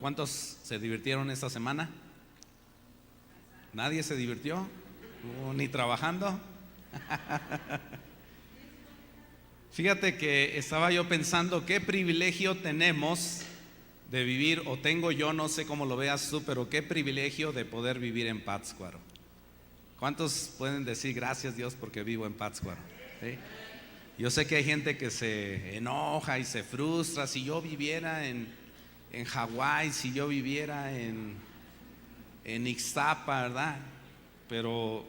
¿Cuántos se divirtieron esta semana? ¿Nadie se divirtió? ¿Ni trabajando? Fíjate que estaba yo pensando qué privilegio tenemos de vivir, o tengo yo, no sé cómo lo veas tú, pero qué privilegio de poder vivir en Pátzcuaro. ¿Cuántos pueden decir gracias Dios porque vivo en Pátzcuaro? ¿Sí? Yo sé que hay gente que se enoja y se frustra. Si yo viviera en Hawái, si yo viviera en Ixtapa, ¿verdad? Pero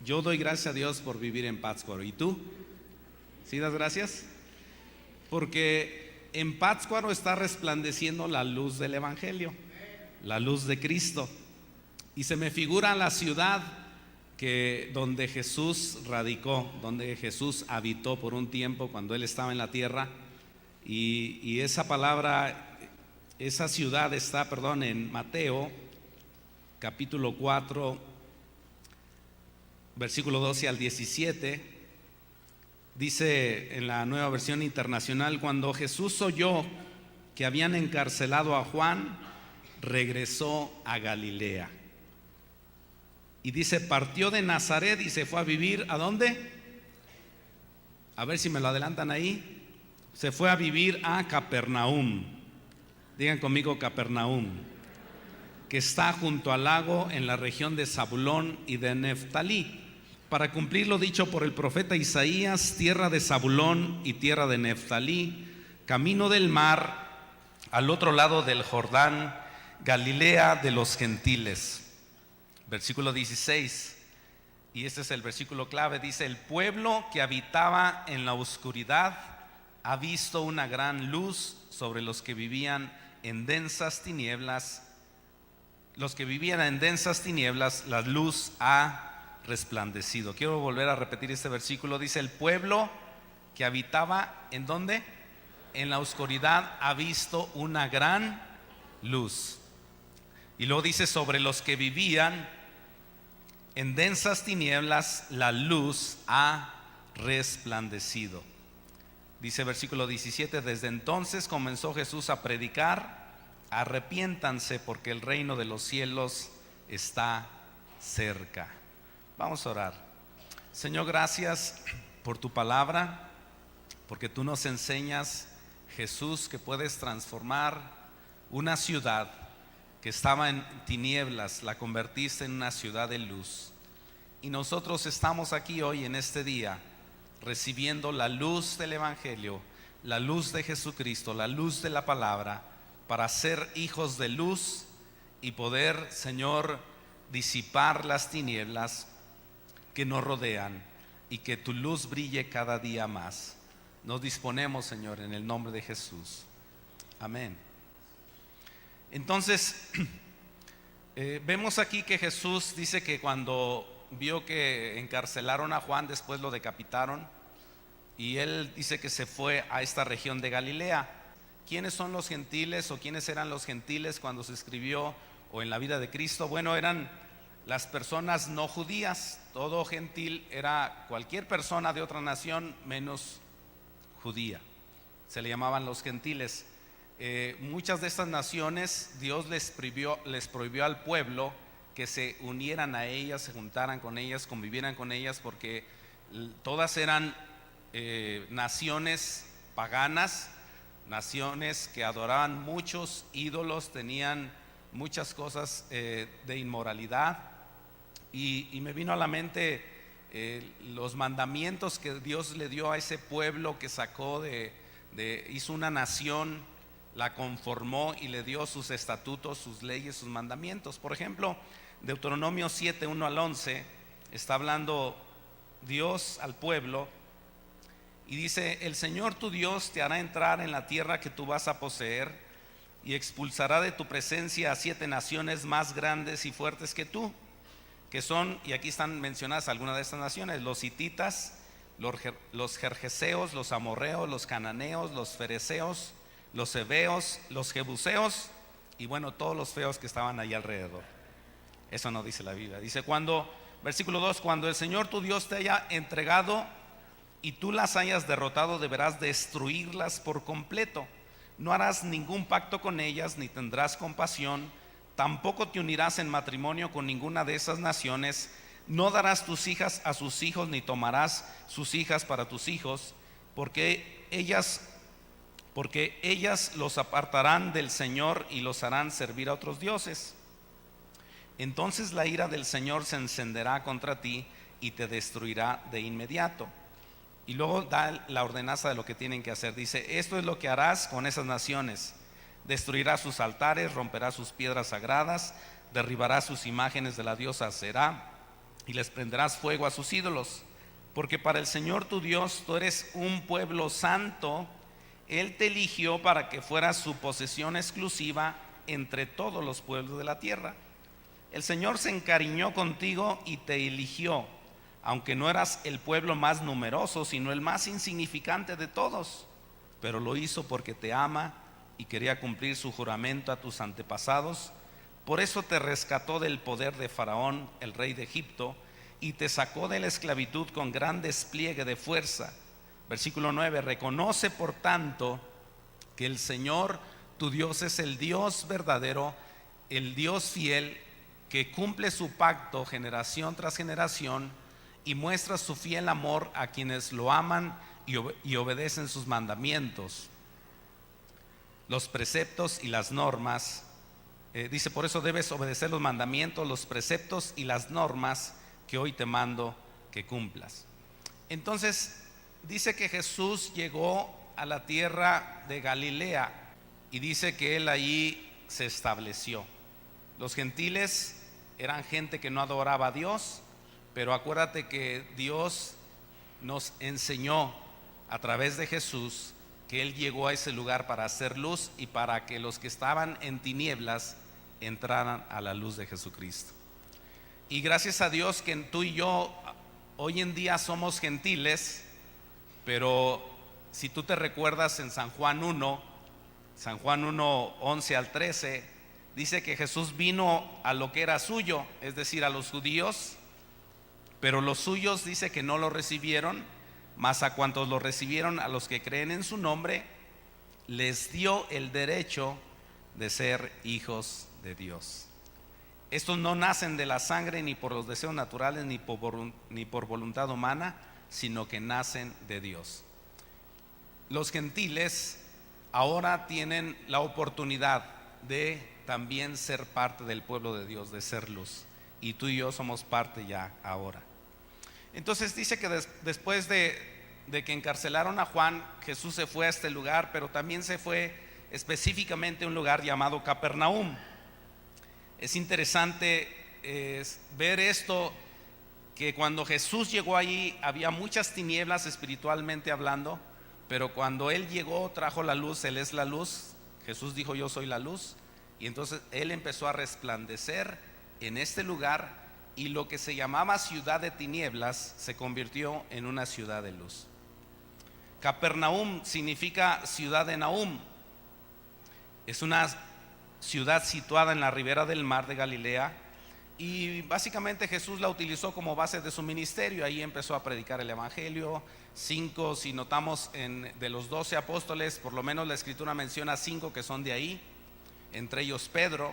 yo doy gracias a Dios por vivir en Pátzcuaro. ¿Y tú? ¿Sí das gracias? Porque en Pátzcuaro está resplandeciendo la luz del Evangelio, la luz de Cristo. Y se me figura la ciudad donde Jesús radicó, donde Jesús habitó por un tiempo cuando Él estaba en la tierra. Y esa palabra, esa ciudad está, en Mateo capítulo 4, versículo 12 al 17. Dice en la Nueva Versión Internacional: cuando Jesús oyó que habían encarcelado a Juan, regresó a Galilea. Y dice, partió de Nazaret y se fue a vivir, ¿a dónde? A ver si me lo adelantan ahí. Se fue a vivir a Capernaum. Digan conmigo, Capernaum, que está junto al lago en la región de Zabulón y de Neftalí, para cumplir lo dicho por el profeta Isaías: tierra de Zabulón y tierra de Neftalí, camino del mar, al otro lado del Jordán, Galilea de los gentiles. Versículo 16, y este es el versículo clave, dice: el pueblo que habitaba en la oscuridad ha visto una gran luz. Sobre los que vivían en densas tinieblas, la luz ha resplandecido. Quiero volver a repetir este versículo. Dice: el pueblo que habitaba, ¿en dónde? En la oscuridad ha visto una gran luz. Y luego dice: sobre los que vivían en densas tinieblas, la luz ha resplandecido. Dice versículo 17: desde entonces comenzó Jesús a predicar: arrepiéntanse porque el reino de los cielos está cerca. Vamos a orar. Señor, gracias por tu palabra, porque tú nos enseñas, Jesús, que puedes transformar una ciudad que estaba en tinieblas, la convertiste en una ciudad de luz. Y nosotros estamos aquí hoy en este día recibiendo la luz del Evangelio, la luz de Jesucristo, la luz de la palabra, para ser hijos de luz y poder, Señor, disipar las tinieblas que nos rodean y que tu luz brille cada día más. Nos disponemos, Señor, en el nombre de Jesús. Amén. Entonces, vemos aquí que Jesús dice que cuando vio que encarcelaron a Juan, después lo decapitaron, y él dice que se fue a esta región de Galilea. ¿Quiénes son los gentiles, o quiénes eran los gentiles cuando se escribió o en la vida de Cristo? Bueno, eran las personas no judías. Todo gentil era cualquier persona de otra nación menos judía. Se le llamaban los gentiles. Muchas de estas naciones Dios les prohibió al pueblo que se unieran a ellas, se juntaran con ellas, convivieran con ellas, porque todas eran naciones paganas, naciones que adoraban muchos ídolos, tenían muchas cosas de inmoralidad. Y me vino a la mente los mandamientos que Dios le dio a ese pueblo que sacó hizo una nación, la conformó y le dio sus estatutos, sus leyes, sus mandamientos. Por ejemplo, Deuteronomio 7, 1 al 11, está hablando Dios al pueblo y dice: el Señor tu Dios te hará entrar en la tierra que tú vas a poseer, y expulsará de tu presencia a 7 naciones más grandes y fuertes que tú, que son, y aquí están mencionadas algunas de estas naciones: los hititas, los gergeseos, los amorreos, los cananeos, los fereceos, los heveos, los jebuseos, y bueno, todos los feos que estaban ahí alrededor. Eso no dice la Biblia. Dice, versículo 2: cuando el Señor tu Dios te haya entregado y tú las hayas derrotado, deberás destruirlas por completo. No harás ningún pacto con ellas, ni tendrás compasión, tampoco te unirás en matrimonio con ninguna de esas naciones. No darás tus hijas a sus hijos, ni tomarás sus hijas para tus hijos, porque ellas los apartarán del Señor y los harán servir a otros dioses. Entonces la ira del Señor se encenderá contra ti y te destruirá de inmediato. Y luego da la ordenanza de lo que tienen que hacer. Dice: esto es lo que harás con esas naciones: destruirás sus altares, romperás sus piedras sagradas, derribarás sus imágenes de la diosa Aserá y les prenderás fuego a sus ídolos. Porque para el Señor tu Dios tú eres un pueblo santo. Él te eligió para que fueras su posesión exclusiva entre todos los pueblos de la tierra. El Señor se encariñó contigo y te eligió, aunque no eras el pueblo más numeroso, sino el más insignificante de todos, pero lo hizo porque te ama y quería cumplir su juramento a tus antepasados. Por eso te rescató del poder de Faraón, el rey de Egipto, y te sacó de la esclavitud con gran despliegue de fuerza. Versículo 9: reconoce por tanto que el Señor tu Dios es el Dios verdadero, el Dios fiel, que cumple su pacto generación tras generación y muestra su fiel amor a quienes lo aman y obedecen sus mandamientos, los preceptos y las normas. Dice: por eso debes obedecer los mandamientos, los preceptos y las normas que hoy te mando que cumplas. Entonces dice que Jesús llegó a la tierra de Galilea y dice que él allí se estableció. Los gentiles eran gente que no adoraba a Dios, pero acuérdate que Dios nos enseñó a través de Jesús que Él llegó a ese lugar para hacer luz y para que los que estaban en tinieblas entraran a la luz de Jesucristo. Y gracias a Dios que tú y yo hoy en día somos gentiles, pero si tú te recuerdas en San Juan 1, 11 al 13, dice que Jesús vino a lo que era suyo, es decir, a los judíos, pero los suyos dice que no lo recibieron, mas a cuantos lo recibieron, a los que creen en su nombre, les dio el derecho de ser hijos de Dios. Estos no nacen de la sangre, ni por los deseos naturales, ni por voluntad humana, sino que nacen de Dios. Los gentiles ahora tienen la oportunidad de también ser parte del pueblo de Dios, de ser luz, y tú y yo somos parte ya ahora. Entonces dice que después de que encarcelaron a Juan, Jesús se fue a este lugar, pero también se fue específicamente a un lugar llamado Capernaum. Es interesante ver esto, que cuando Jesús llegó allí había muchas tinieblas espiritualmente hablando, pero cuando Él llegó trajo la luz. Él es la luz. Jesús dijo: yo soy la luz. Y entonces Él empezó a resplandecer en este lugar, y lo que se llamaba ciudad de tinieblas se convirtió en una ciudad de luz. Capernaum significa ciudad de Nahum. Es una ciudad situada en la ribera del mar de Galilea, y básicamente Jesús la utilizó como base de su ministerio. Ahí empezó a predicar el evangelio. Si notamos de los 12 apóstoles, por lo menos la escritura menciona 5 que son de ahí, entre ellos Pedro,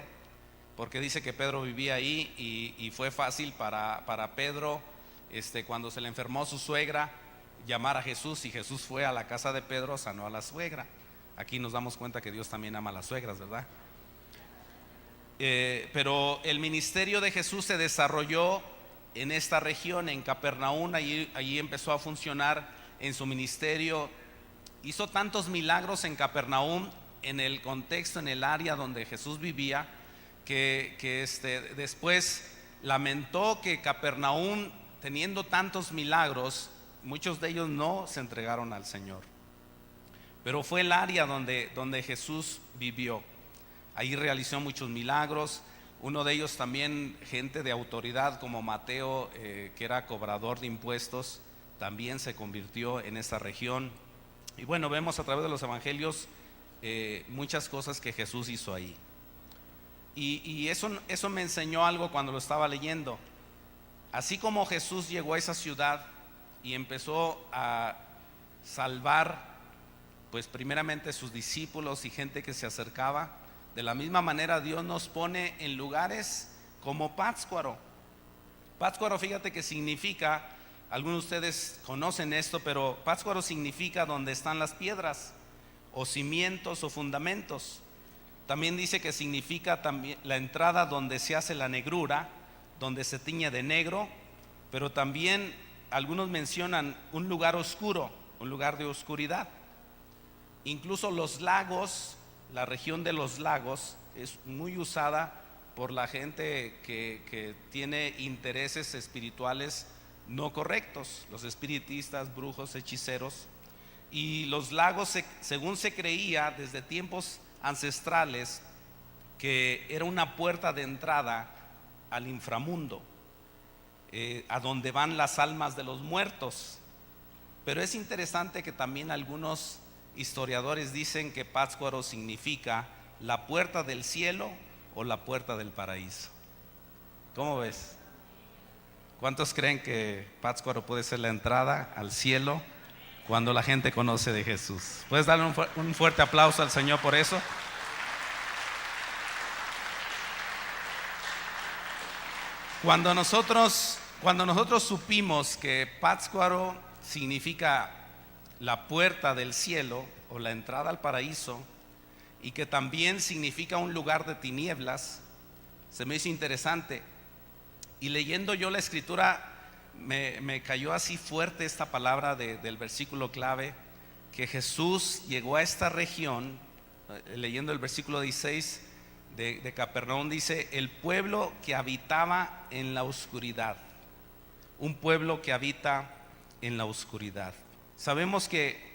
porque dice que Pedro vivía ahí, y fue fácil para Pedro, cuando se le enfermó su suegra, llamar a Jesús, y Jesús fue a la casa de Pedro, sanó a la suegra. Aquí nos damos cuenta que Dios también ama a las suegras, ¿verdad? Pero el ministerio de Jesús se desarrolló en esta región, en Capernaum. Allí empezó a funcionar en su ministerio. Hizo tantos milagros en Capernaum, en el contexto, en el área donde Jesús vivía, que después lamentó que Capernaum, teniendo tantos milagros, muchos de ellos no se entregaron al Señor. Pero fue el área donde Jesús vivió. Ahí realizó muchos milagros. Uno de ellos también, gente de autoridad como Mateo, que era cobrador de impuestos, también se convirtió en esa región. Y bueno, vemos a través de los evangelios muchas cosas que Jesús hizo ahí. Y eso me enseñó algo cuando lo estaba leyendo. Así como Jesús llegó a esa ciudad y empezó a salvar pues primeramente sus discípulos y gente que se acercaba. De la misma manera Dios nos pone en lugares como Pátzcuaro. Pátzcuaro, fíjate que significa, algunos de ustedes conocen esto, pero Pátzcuaro significa donde están las piedras, o cimientos o fundamentos. También dice que significa también la entrada donde se hace la negrura, donde se tiñe de negro, pero también algunos mencionan un lugar oscuro, un lugar de oscuridad. Incluso los lagos, la región de los lagos es muy usada por la gente que tiene intereses espirituales no correctos, los espiritistas, brujos, hechiceros. Y los lagos, según se creía desde tiempos ancestrales, que era una puerta de entrada al inframundo, a donde van las almas de los muertos. Pero es interesante que también algunos historiadores dicen que Pátzcuaro significa la puerta del cielo o la puerta del paraíso. ¿Cómo ves? ¿Cuántos creen que Pátzcuaro puede ser la entrada al cielo cuando la gente conoce de Jesús? ¿Puedes darle un fuerte aplauso al Señor por eso? Cuando nosotros supimos que Pátzcuaro significa la puerta del cielo o la entrada al paraíso, y que también significa un lugar de tinieblas, se me hizo interesante. Y leyendo yo la escritura, me cayó así fuerte esta palabra del versículo clave, que Jesús llegó a esta región. Leyendo el versículo 16 de Capernaum, dice: el pueblo que habitaba en la oscuridad. Un pueblo que habita en la oscuridad. Sabemos que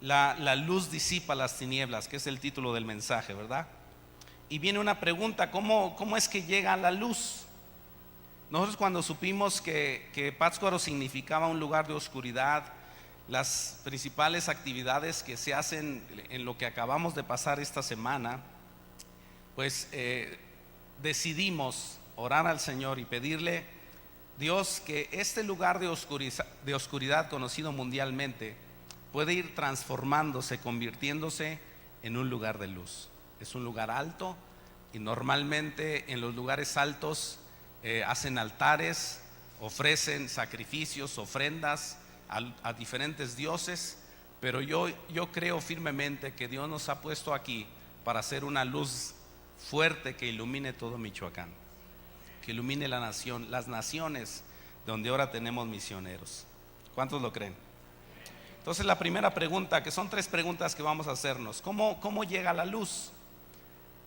la luz disipa las tinieblas, que es el título del mensaje, ¿verdad? Y viene una pregunta: ¿cómo es que llega la luz? Nosotros, cuando supimos que Pátzcuaro significaba un lugar de oscuridad, las principales actividades que se hacen en lo que acabamos de pasar esta semana, pues decidimos orar al Señor y pedirle: Dios, que este lugar de oscuridad conocido mundialmente puede ir transformándose, convirtiéndose en un lugar de luz. Es un lugar alto, y normalmente en los lugares altos hacen altares, ofrecen sacrificios, ofrendas a diferentes dioses. Pero yo creo firmemente que Dios nos ha puesto aquí para hacer una luz fuerte que ilumine todo Michoacán, que ilumine la nación, las naciones donde ahora tenemos misioneros. ¿Cuántos lo creen? Entonces, la primera pregunta, que son 3 preguntas que vamos a hacernos: ¿cómo llega la luz?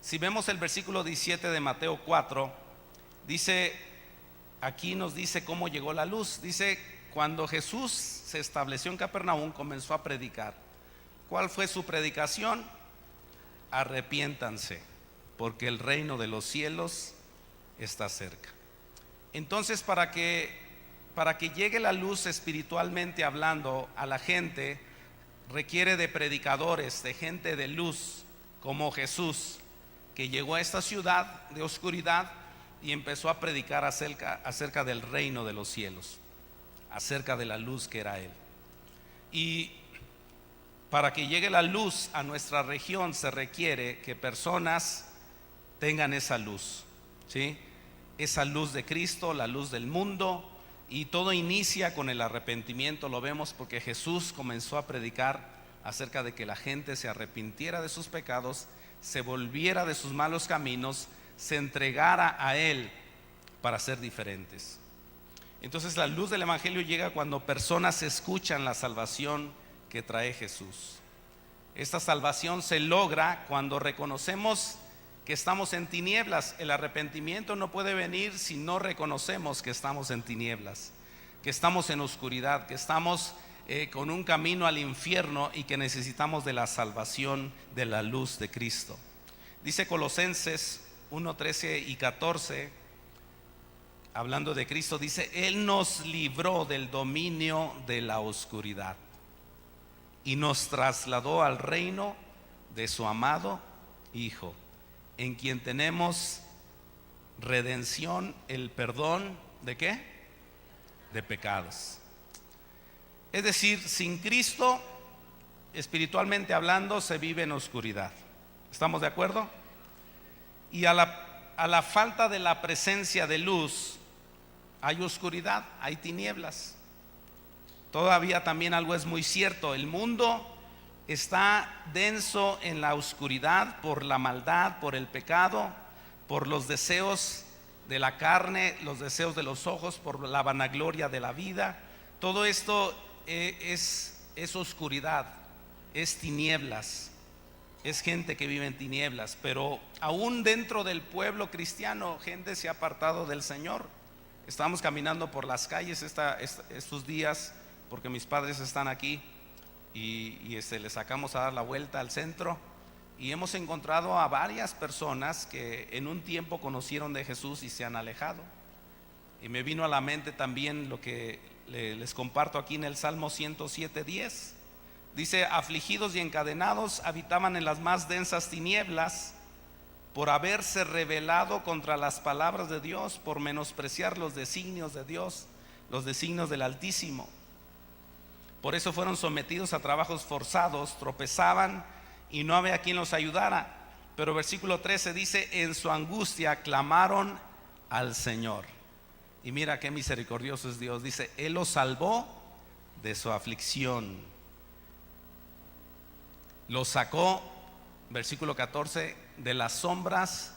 Si vemos el versículo 17 de Mateo 4, dice, aquí nos dice cómo llegó la luz. Dice: cuando Jesús se estableció en Capernaum, comenzó a predicar. ¿Cuál fue su predicación? Arrepiéntanse, porque el reino de los cielos está cerca. Entonces, para que llegue la luz espiritualmente hablando a la gente, requiere de predicadores, de gente de luz, como Jesús, que llegó a esta ciudad de oscuridad y empezó a predicar acerca del reino de los cielos, acerca de la luz que era Él. Y para que llegue la luz a nuestra región, se requiere que personas tengan esa luz, ¿sí? Esa luz de Cristo, la luz del mundo. Y todo inicia con el arrepentimiento. Lo vemos porque Jesús comenzó a predicar acerca de que la gente se arrepintiera de sus pecados, se volviera de sus malos caminos, se entregara a Él para ser diferentes. Entonces, la luz del Evangelio llega cuando personas escuchan la salvación que trae Jesús. Esta salvación se logra cuando reconocemos que estamos en tinieblas. El arrepentimiento no puede venir si no reconocemos que estamos en tinieblas, que estamos en oscuridad, que estamos con un camino al infierno y que necesitamos de la salvación de la luz de Cristo. Dice Colosenses 1, 13 y 14, hablando de Cristo, dice: Él nos libró del dominio de la oscuridad y nos trasladó al reino de su amado Hijo, en quien tenemos redención, el perdón ¿de qué? De pecados. Es decir, sin Cristo espiritualmente hablando, se vive en oscuridad. ¿Estamos de acuerdo? Y a la falta de la presencia de luz, hay oscuridad, hay tinieblas. Todavía también algo es muy cierto: el mundo está denso en la oscuridad por la maldad, por el pecado, por los deseos de la carne, los deseos de los ojos, por la vanagloria de la vida. Todo esto es oscuridad, es tinieblas, es gente que vive en tinieblas. Pero aún dentro del pueblo cristiano, gente se ha apartado del Señor. Estamos caminando por las calles estos días, porque mis padres están aquí, y les sacamos a dar la vuelta al centro, y hemos encontrado a varias personas que en un tiempo conocieron de Jesús y se han alejado. Y me vino a la mente también lo que les comparto aquí en el Salmo 107:10. Dice: afligidos y encadenados habitaban en las más densas tinieblas, por haberse rebelado contra las palabras de Dios, por menospreciar los designios de Dios, los designios del Altísimo. Por eso fueron sometidos a trabajos forzados, tropezaban y no había quien los ayudara. Pero versículo 13 dice: en su angustia clamaron al Señor. Y mira qué misericordioso es Dios. Dice: Él los salvó de su aflicción. Los sacó, versículo 14, de las sombras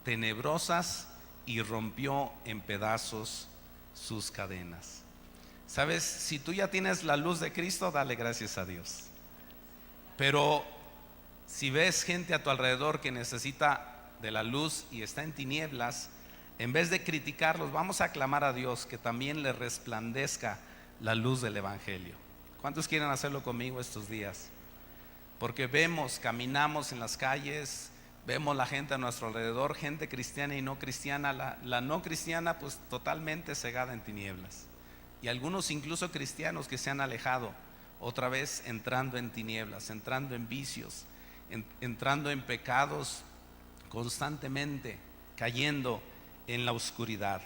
tenebrosas y rompió en pedazos sus cadenas. Sabes, si tú ya tienes la luz de Cristo, dale gracias a Dios. Pero si ves gente a tu alrededor que necesita de la luz y está en tinieblas, en vez de criticarlos, vamos a clamar a Dios que también le resplandezca la luz del Evangelio. ¿Cuántos quieren hacerlo conmigo estos días? Porque caminamos en las calles, vemos la gente a nuestro alrededor, gente cristiana y no cristiana. La no cristiana pues totalmente cegada en tinieblas, y algunos incluso cristianos que se han alejado, otra vez entrando en tinieblas, entrando en vicios, entrando en pecados constantemente, cayendo en la oscuridad.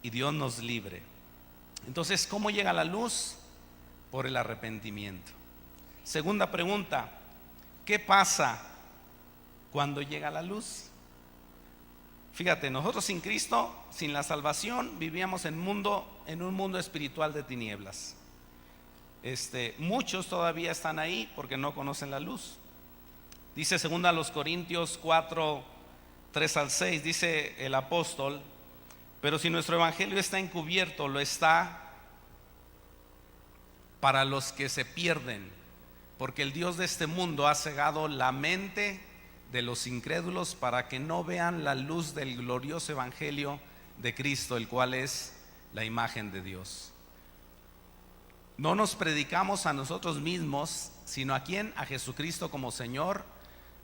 Y Dios nos libre. Entonces, ¿cómo llega la luz? Por el arrepentimiento. Segunda pregunta: ¿qué pasa cuando llega la luz? Fíjate, nosotros sin Cristo, sin la salvación, vivíamos en un mundo espiritual de tinieblas. Muchos todavía están ahí porque no conocen la luz. Dice 2 Corintios 4, 3 al 6, dice el apóstol: pero si nuestro evangelio está encubierto, lo está para los que se pierden, porque el Dios de este mundo ha cegado la mente de los incrédulos para que no vean la luz del glorioso evangelio de Cristo, el cual es la imagen de Dios. No nos predicamos a nosotros mismos, sino a quién: a Jesucristo como Señor.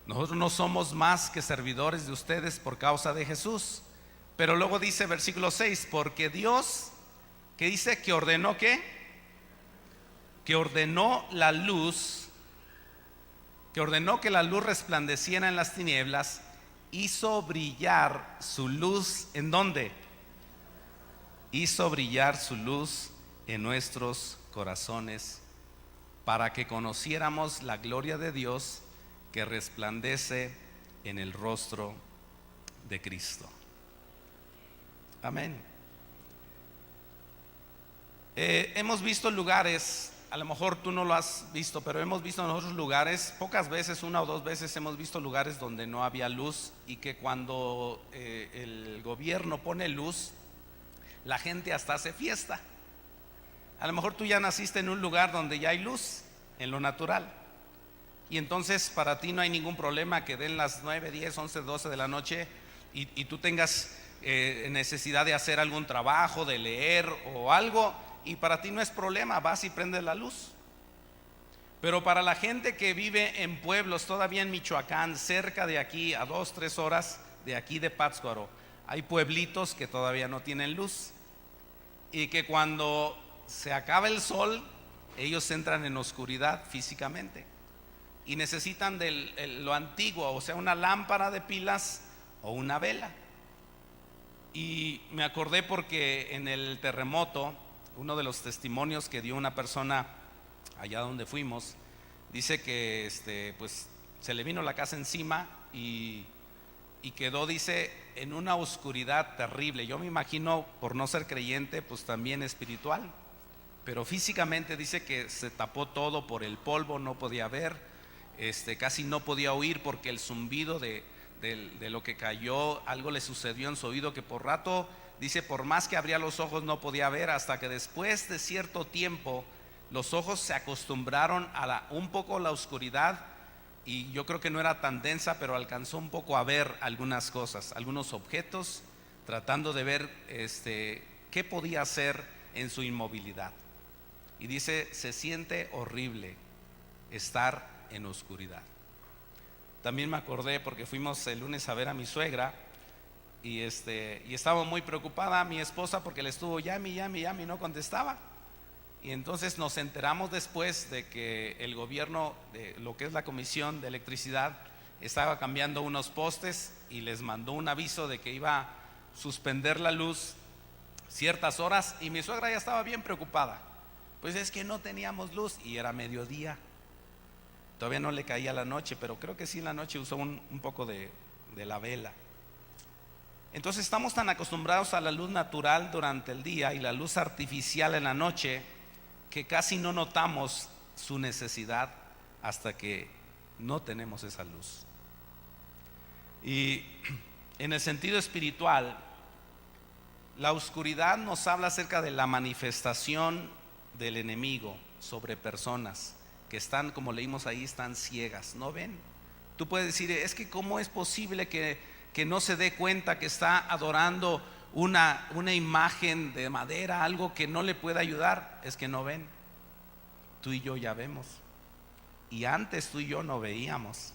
Nosotros no somos más que servidores de ustedes por causa de Jesús. Pero luego dice versículo 6: porque Dios, que dice que ordenó ¿qué? Que ordenó la luz, que ordenó que la luz resplandeciera en las tinieblas, hizo brillar su luz. ¿En dónde? Hizo brillar su luz en nuestros corazones, para que conociéramos la gloria de Dios que resplandece en el rostro de Cristo. Amén. Hemos visto lugares, a lo mejor tú no lo has visto, pero hemos visto en otros lugares, pocas veces, 1 o 2 veces hemos visto lugares donde no había luz, y que cuando el gobierno pone luz, la gente hasta hace fiesta. A lo mejor tú ya naciste en un lugar donde ya hay luz, en lo natural, y entonces para ti no hay ningún problema que den las 9, 10, 11, 12 de la noche y tú tengas necesidad de hacer algún trabajo, de leer o algo, y para ti no es problema, vas y prendes la luz. Pero para la gente que vive en pueblos, todavía en Michoacán, cerca de aquí, a 2, 3 horas de aquí de Pátzcuaro, hay pueblitos que todavía no tienen luz, y que cuando se acaba el sol, ellos entran en oscuridad físicamente y necesitan de lo antiguo, o sea, una lámpara de pilas o una vela. Y me acordé porque en el terremoto, uno de los testimonios que dio una persona allá donde fuimos, Dice que pues se le vino la casa encima y quedó, dice, en una oscuridad terrible. Yo me imagino, por no ser creyente, pues también espiritual, pero físicamente dice que se tapó todo por el polvo, no podía ver, casi no podía oír porque el zumbido de lo que cayó, algo le sucedió en su oído que por rato, dice, por más que abría los ojos no podía ver, hasta que después de cierto tiempo los ojos se acostumbraron a un poco la oscuridad, y yo creo que no era tan densa, pero alcanzó un poco a ver algunas cosas, algunos objetos, tratando de ver qué podía hacer en su inmovilidad. Y dice, se siente horrible estar en oscuridad. También me acordé porque fuimos el lunes a ver a mi suegra y estaba muy preocupada mi esposa porque le estuvo llame y no contestaba. Y entonces nos enteramos después de que el gobierno, de lo que es la Comisión de Electricidad, estaba cambiando unos postes y les mandó un aviso de que iba a suspender la luz ciertas horas, y mi suegra ya estaba bien preocupada. Pues es que no teníamos luz y era mediodía. Todavía no le caía la noche, pero creo que sí en la noche usó un poco de la vela. Entonces estamos tan acostumbrados a la luz natural durante el día y la luz artificial en la noche que casi no notamos su necesidad hasta que no tenemos esa luz. Y en el sentido espiritual, la oscuridad nos habla acerca de la manifestación del enemigo sobre personas que están, como leímos ahí, están ciegas, no ven. Tú puedes decir, es que ¿cómo es posible que no se dé cuenta que está adorando una imagen de madera, algo que no le puede ayudar? Es que no ven. Tú y yo ya vemos, y antes tú y yo no veíamos,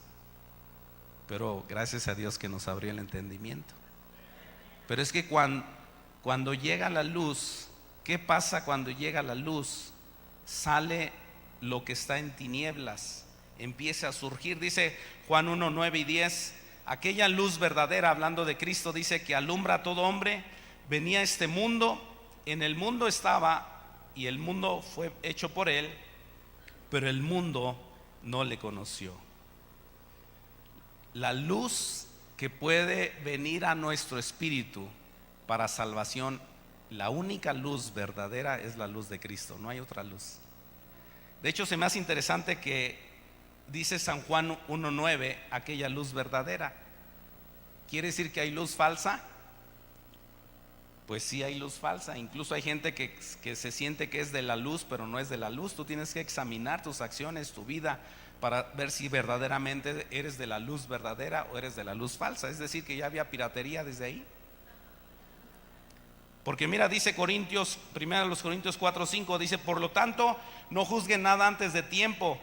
pero gracias a Dios que nos abrió el entendimiento. Pero es que cuando llega la luz, ¿qué pasa cuando llega la luz? Sale lo que está en tinieblas, empieza a surgir. Dice Juan 1, 9 y 10, aquella luz verdadera, hablando de Cristo, dice que alumbra a todo hombre, venía a este mundo, en el mundo estaba y el mundo fue hecho por él, pero el mundo no le conoció. La luz que puede venir a nuestro espíritu para salvación, la única luz verdadera es la luz de Cristo, no hay otra luz. De hecho, se me hace interesante que dice San Juan 1:9, aquella luz verdadera. ¿Quiere decir que hay luz falsa? Pues sí, hay luz falsa. Incluso hay gente que se siente que es de la luz, pero no es de la luz. Tú tienes que examinar tus acciones, tu vida, para ver si verdaderamente eres de la luz verdadera o eres de la luz falsa. Es decir, que ya había piratería desde ahí. Porque mira, dice Corintios, 1 Corintios 4:5, dice, por lo tanto, no juzguen nada antes de tiempo.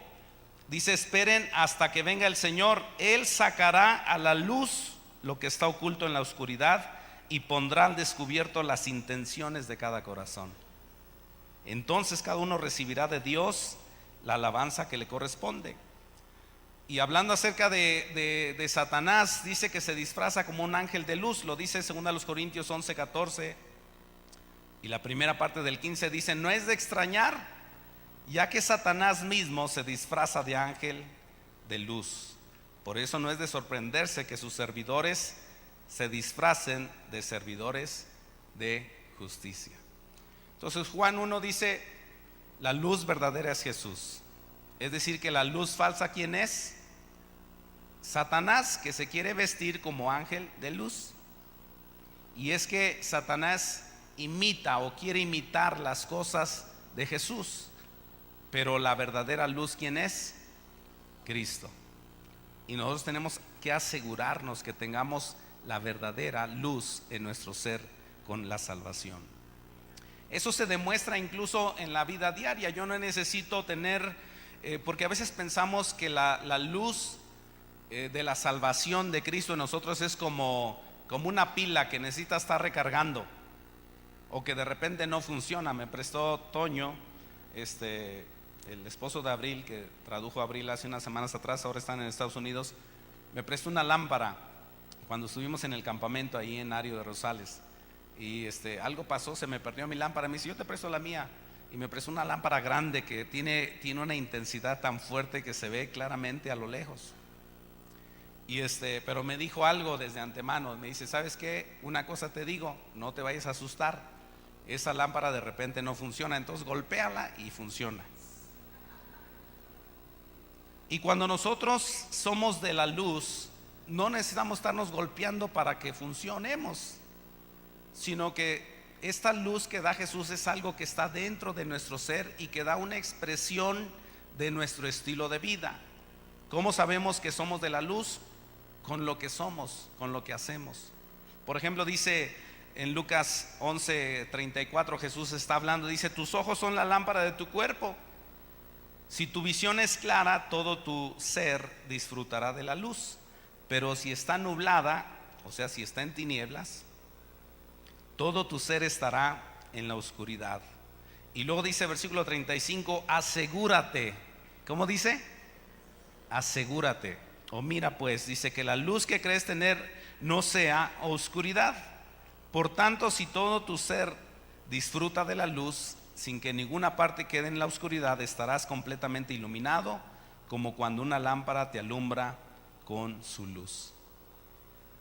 Dice, esperen hasta que venga el Señor. Él sacará a la luz lo que está oculto en la oscuridad y pondrá al descubierto las intenciones de cada corazón. Entonces cada uno recibirá de Dios la alabanza que le corresponde. Y hablando acerca de Satanás, dice que se disfraza como un ángel de luz. Lo dice 2 Corintios 11:14. Y la primera parte del 15 dice, no es de extrañar, ya que Satanás mismo se disfraza de ángel de luz. Por eso no es de sorprenderse que sus servidores se disfracen de servidores de justicia. Entonces Juan 1 dice, la luz verdadera es Jesús. Es decir, que la luz falsa, ¿quién es? Satanás, que se quiere vestir como ángel de luz. Y es que Satanás imita o quiere imitar las cosas de Jesús, pero la verdadera luz, ¿quién es? Cristo. Y nosotros tenemos que asegurarnos que tengamos la verdadera luz en nuestro ser con la salvación. Eso se demuestra incluso en la vida diaria. Yo no necesito tener, porque a veces pensamos que la luz de la salvación de Cristo en nosotros es como una pila que necesita estar recargando, o que de repente no funciona. Me prestó Toño, el esposo de Abril, que tradujo a Abril hace unas semanas atrás, ahora están en Estados Unidos, me prestó una lámpara cuando estuvimos en el campamento ahí en Ario de Rosales. Y algo pasó, se me perdió mi lámpara. Me dice, yo te presto la mía. y me prestó una lámpara grande que tiene una intensidad tan fuerte que se ve claramente a lo lejos. Pero me dijo algo desde antemano. Me dice: ¿sabes qué? Una cosa te digo, no te vayas a asustar. Esa lámpara de repente no funciona, entonces golpéala y funciona. Y cuando nosotros somos de la luz, no necesitamos estarnos golpeando para que funcionemos, sino que esta luz que da Jesús es algo que está dentro de nuestro ser y que da una expresión de nuestro estilo de vida. ¿Cómo sabemos que somos de la luz? Con lo que somos, con lo que hacemos. Por ejemplo, dice en Lucas 11:34, Jesús está hablando, dice: tus ojos son la lámpara de tu cuerpo. Si tu visión es clara, todo tu ser disfrutará de la luz. Pero si está nublada, o sea, si está en tinieblas, todo tu ser estará en la oscuridad. Y luego dice versículo 35, asegúrate. ¿Cómo dice? Asegúrate. O mira pues, dice que la luz que crees tener no sea oscuridad. Por tanto, si todo tu ser disfruta de la luz, sin que ninguna parte quede en la oscuridad, estarás completamente iluminado, como cuando una lámpara te alumbra con su luz.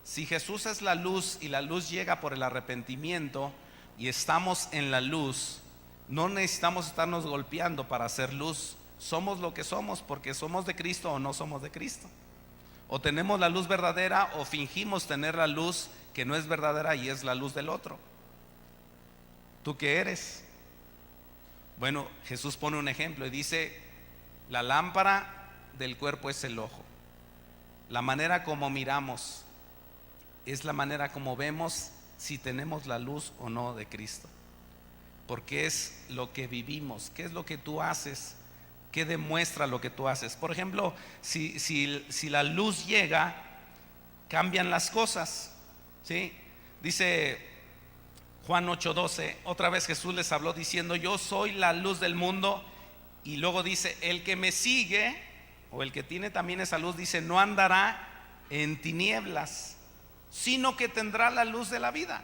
Si Jesús es la luz y la luz llega por el arrepentimiento y estamos en la luz, no necesitamos estarnos golpeando para hacer luz. Somos lo que somos porque somos de Cristo o no somos de Cristo. O tenemos la luz verdadera o fingimos tener la luz que no es verdadera y es la luz del otro. ¿Tú qué eres? Bueno, Jesús pone un ejemplo y dice: la lámpara del cuerpo es el ojo. La manera como miramos es la manera como vemos si tenemos la luz o no de Cristo. Porque es lo que vivimos. ¿Qué es lo que tú haces? ¿Qué demuestra lo que tú haces? Por ejemplo, si la luz llega, cambian las cosas, ¿sí? Dice Juan 8:12, otra vez Jesús les habló diciendo: yo soy la luz del mundo. Y luego dice: el que me sigue, o el que tiene también esa luz, dice, no andará en tinieblas, sino que tendrá la luz de la vida.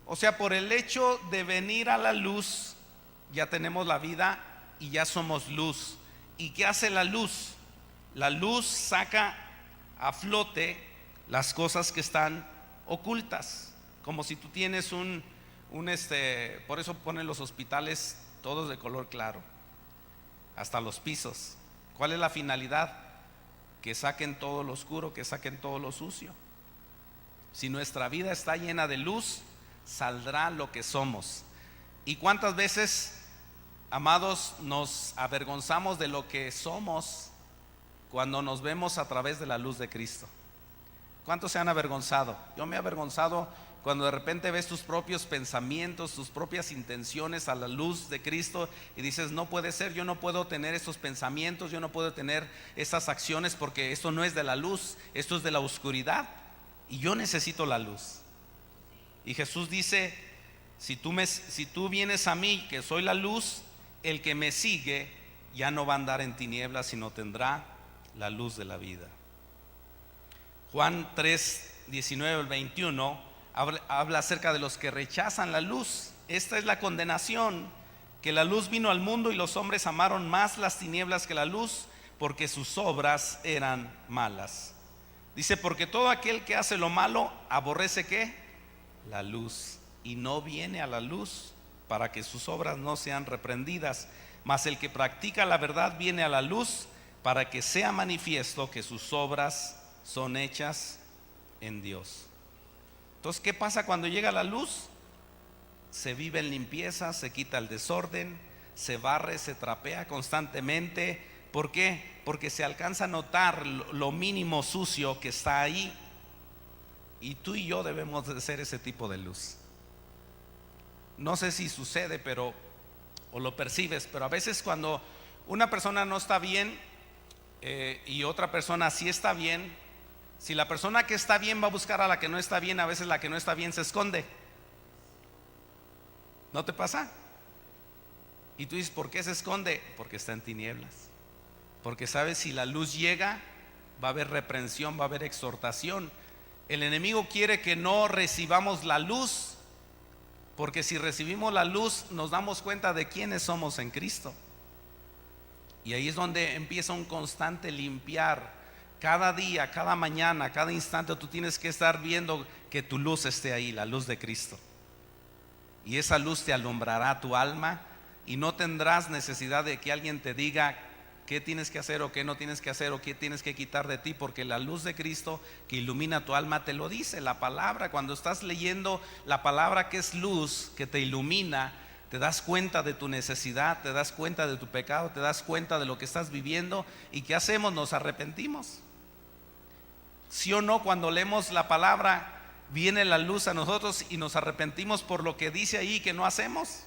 O sea, por el hecho de venir a la luz, ya tenemos la vida y ya somos luz. ¿Y qué hace la luz? La luz saca a flote las cosas que están ocultas. Como si tú tienes por eso ponen los hospitales todos de color claro, hasta los pisos. ¿Cuál es la finalidad? Que saquen todo lo oscuro, que saquen todo lo sucio. Si nuestra vida está llena de luz, saldrá lo que somos. ¿Y cuántas veces, amados, nos avergonzamos de lo que somos cuando nos vemos a través de la luz de Cristo? ¿Cuántos se han avergonzado? Yo me he avergonzado cuando de repente ves tus propios pensamientos, tus propias intenciones a la luz de Cristo y dices: no puede ser, yo no puedo tener estos pensamientos, yo no puedo tener estas acciones porque esto no es de la luz, esto es de la oscuridad y yo necesito la luz. Y Jesús dice: si tú vienes a mí, que soy la luz, el que me sigue ya no va a andar en tinieblas, sino tendrá la luz de la vida. Juan 3:19-21 habla acerca de los que rechazan la luz. Esta es la condenación, que la luz vino al mundo y los hombres amaron más las tinieblas que la luz, porque sus obras eran malas. Dice: porque todo aquel que hace lo malo aborrece ¿qué? La luz, y no viene a la luz para que sus obras no sean reprendidas. Mas el que practica la verdad viene a la luz para que sea manifiesto que sus obras son hechas en Dios. Entonces, ¿qué pasa cuando llega la luz? Se vive en limpieza, se quita el desorden, se barre, se trapea constantemente. ¿Por qué? Porque se alcanza a notar lo mínimo sucio que está ahí. Y tú y yo debemos de ser ese tipo de luz. No sé si sucede, o lo percibes, pero a veces cuando una persona no está bien y otra persona sí está bien, si la persona que está bien va a buscar a la que no está bien, a veces la que no está bien se esconde. ¿No te pasa? Y tú dices: ¿por qué se esconde? Porque está en tinieblas. Porque sabes, si la luz llega, va a haber reprensión, va a haber exhortación. El enemigo quiere que no recibamos la luz Porque si recibimos la luz, nos damos cuenta de quiénes somos en Cristo. Y ahí es donde empieza un constante limpiar. Cada día, cada mañana, cada instante tú tienes que estar viendo que tu luz esté ahí, la luz de Cristo. Y esa luz te alumbrará tu alma y no tendrás necesidad de que alguien te diga qué tienes que hacer o qué no tienes que hacer o qué tienes que quitar de ti, porque la luz de Cristo que ilumina tu alma te lo dice la palabra. Cuando estás leyendo la palabra, que es luz, que te ilumina, te das cuenta de tu necesidad, te das cuenta de tu pecado, te das cuenta de lo que estás viviendo. ¿Y qué hacemos? Nos arrepentimos. ¿Sí o no? Cuando leemos la palabra, viene la luz a nosotros y nos arrepentimos por lo que dice ahí que no hacemos.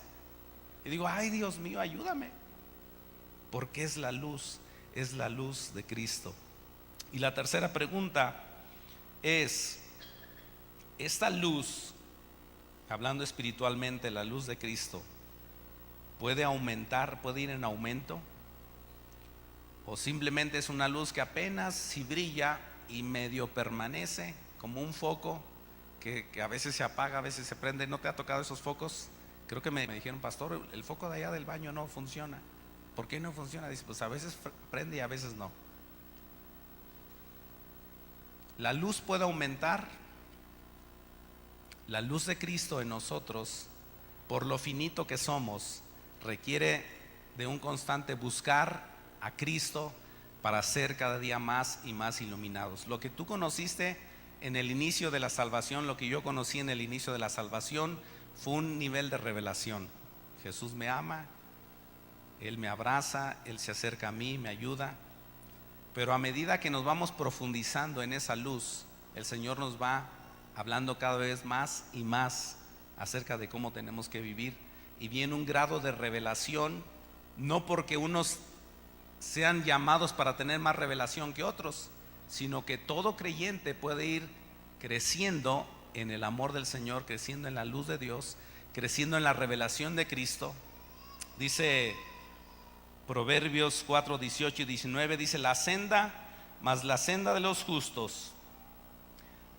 Y digo, ay Dios mío, ayúdame. Porque es la luz de Cristo. Y la tercera pregunta es, esta luz, hablando espiritualmente, la luz de Cristo, ¿puede aumentar, puede ir en aumento? ¿O simplemente es una luz que apenas si brilla y medio permanece como un foco que a veces se apaga, a veces se prende? ¿No te ha tocado esos focos? Creo que me dijeron, pastor, el foco de allá del baño no funciona. ¿Por qué no funciona? Dice, pues a veces prende y a veces no. La luz puede aumentar. La luz de Cristo en nosotros, por lo finito que somos, requiere de un constante buscar a Cristo para ser cada día más y más iluminados. Lo que tú conociste en el inicio de la salvación, lo que yo conocí en el inicio de la salvación, fue un nivel de revelación. Jesús me ama, Él me abraza, Él se acerca a mí, me ayuda. Pero a medida que nos vamos profundizando en esa luz, el Señor nos va hablando cada vez más y más acerca de cómo tenemos que vivir. Y viene un grado de revelación, no porque unos sean llamados para tener más revelación que otros, sino que todo creyente puede ir creciendo en el amor del Señor, creciendo en la luz de Dios, creciendo en la revelación de Cristo. Dice Proverbios 4, 18 y 19, dice, la senda de los justos,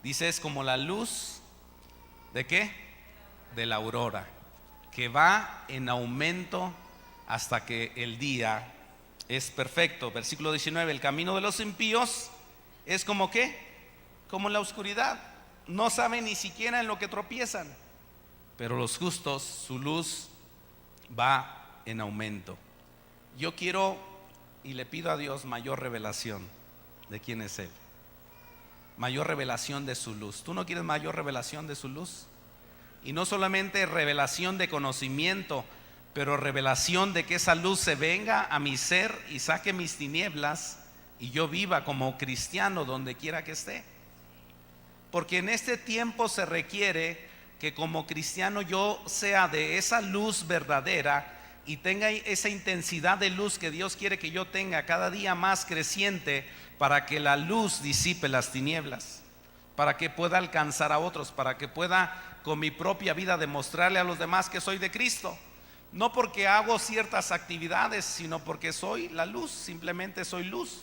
dice, es como la luz ¿de qué? De la aurora, que va en aumento hasta que el día es perfecto. Versículo 19, el camino de los impíos es como ¿qué? Como la oscuridad, no saben ni siquiera en lo que tropiezan, pero los justos, su luz va en aumento. Yo quiero y le pido a Dios mayor revelación de quién es Él, mayor revelación de su luz. ¿Tú no quieres mayor revelación de su luz? Y no solamente revelación de conocimiento, pero revelación de que esa luz se venga a mi ser y saque mis tinieblas y yo viva como cristiano donde quiera que esté. Porque en este tiempo se requiere que como cristiano yo sea de esa luz verdadera y tenga esa intensidad de luz que Dios quiere que yo tenga cada día más creciente, para que la luz disipe las tinieblas, para que pueda alcanzar a otros, para que pueda con mi propia vida demostrarle a los demás que soy de Cristo. No porque hago ciertas actividades, sino porque soy la luz, simplemente soy luz.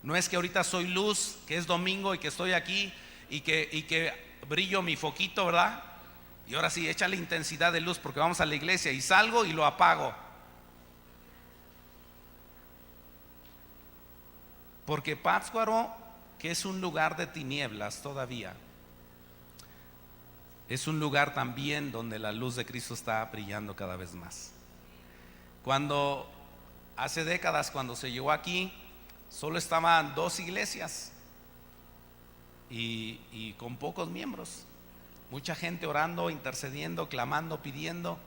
No es que ahorita soy luz, que es domingo y que estoy aquí y que brillo mi foquito, ¿verdad? Y ahora sí, échale intensidad de luz porque vamos a la iglesia, y salgo y lo apago. Porque Pátzcuaro, que es un lugar de tinieblas todavía, es un lugar también donde la luz de Cristo está brillando cada vez más. Cuando hace décadas, cuando se llegó aquí, solo estaban 2 iglesias y con pocos miembros, mucha gente orando, intercediendo, clamando, pidiendo,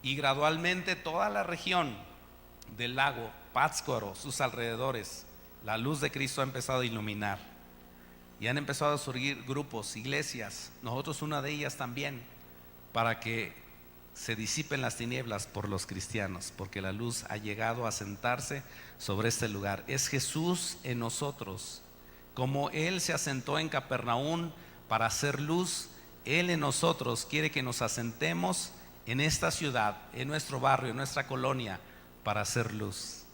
y gradualmente toda la región del lago, Pátzcuaro, sus alrededores, la luz de Cristo ha empezado a iluminar y han empezado a surgir grupos, iglesias, nosotros una de ellas también, para que se disipen las tinieblas por los cristianos, porque la luz ha llegado a sentarse sobre este lugar. Es Jesús en nosotros, como Él se asentó en Capernaum para hacer luz, Él en nosotros quiere que nos asentemos en esta ciudad, en nuestro barrio, en nuestra colonia, para hacer luz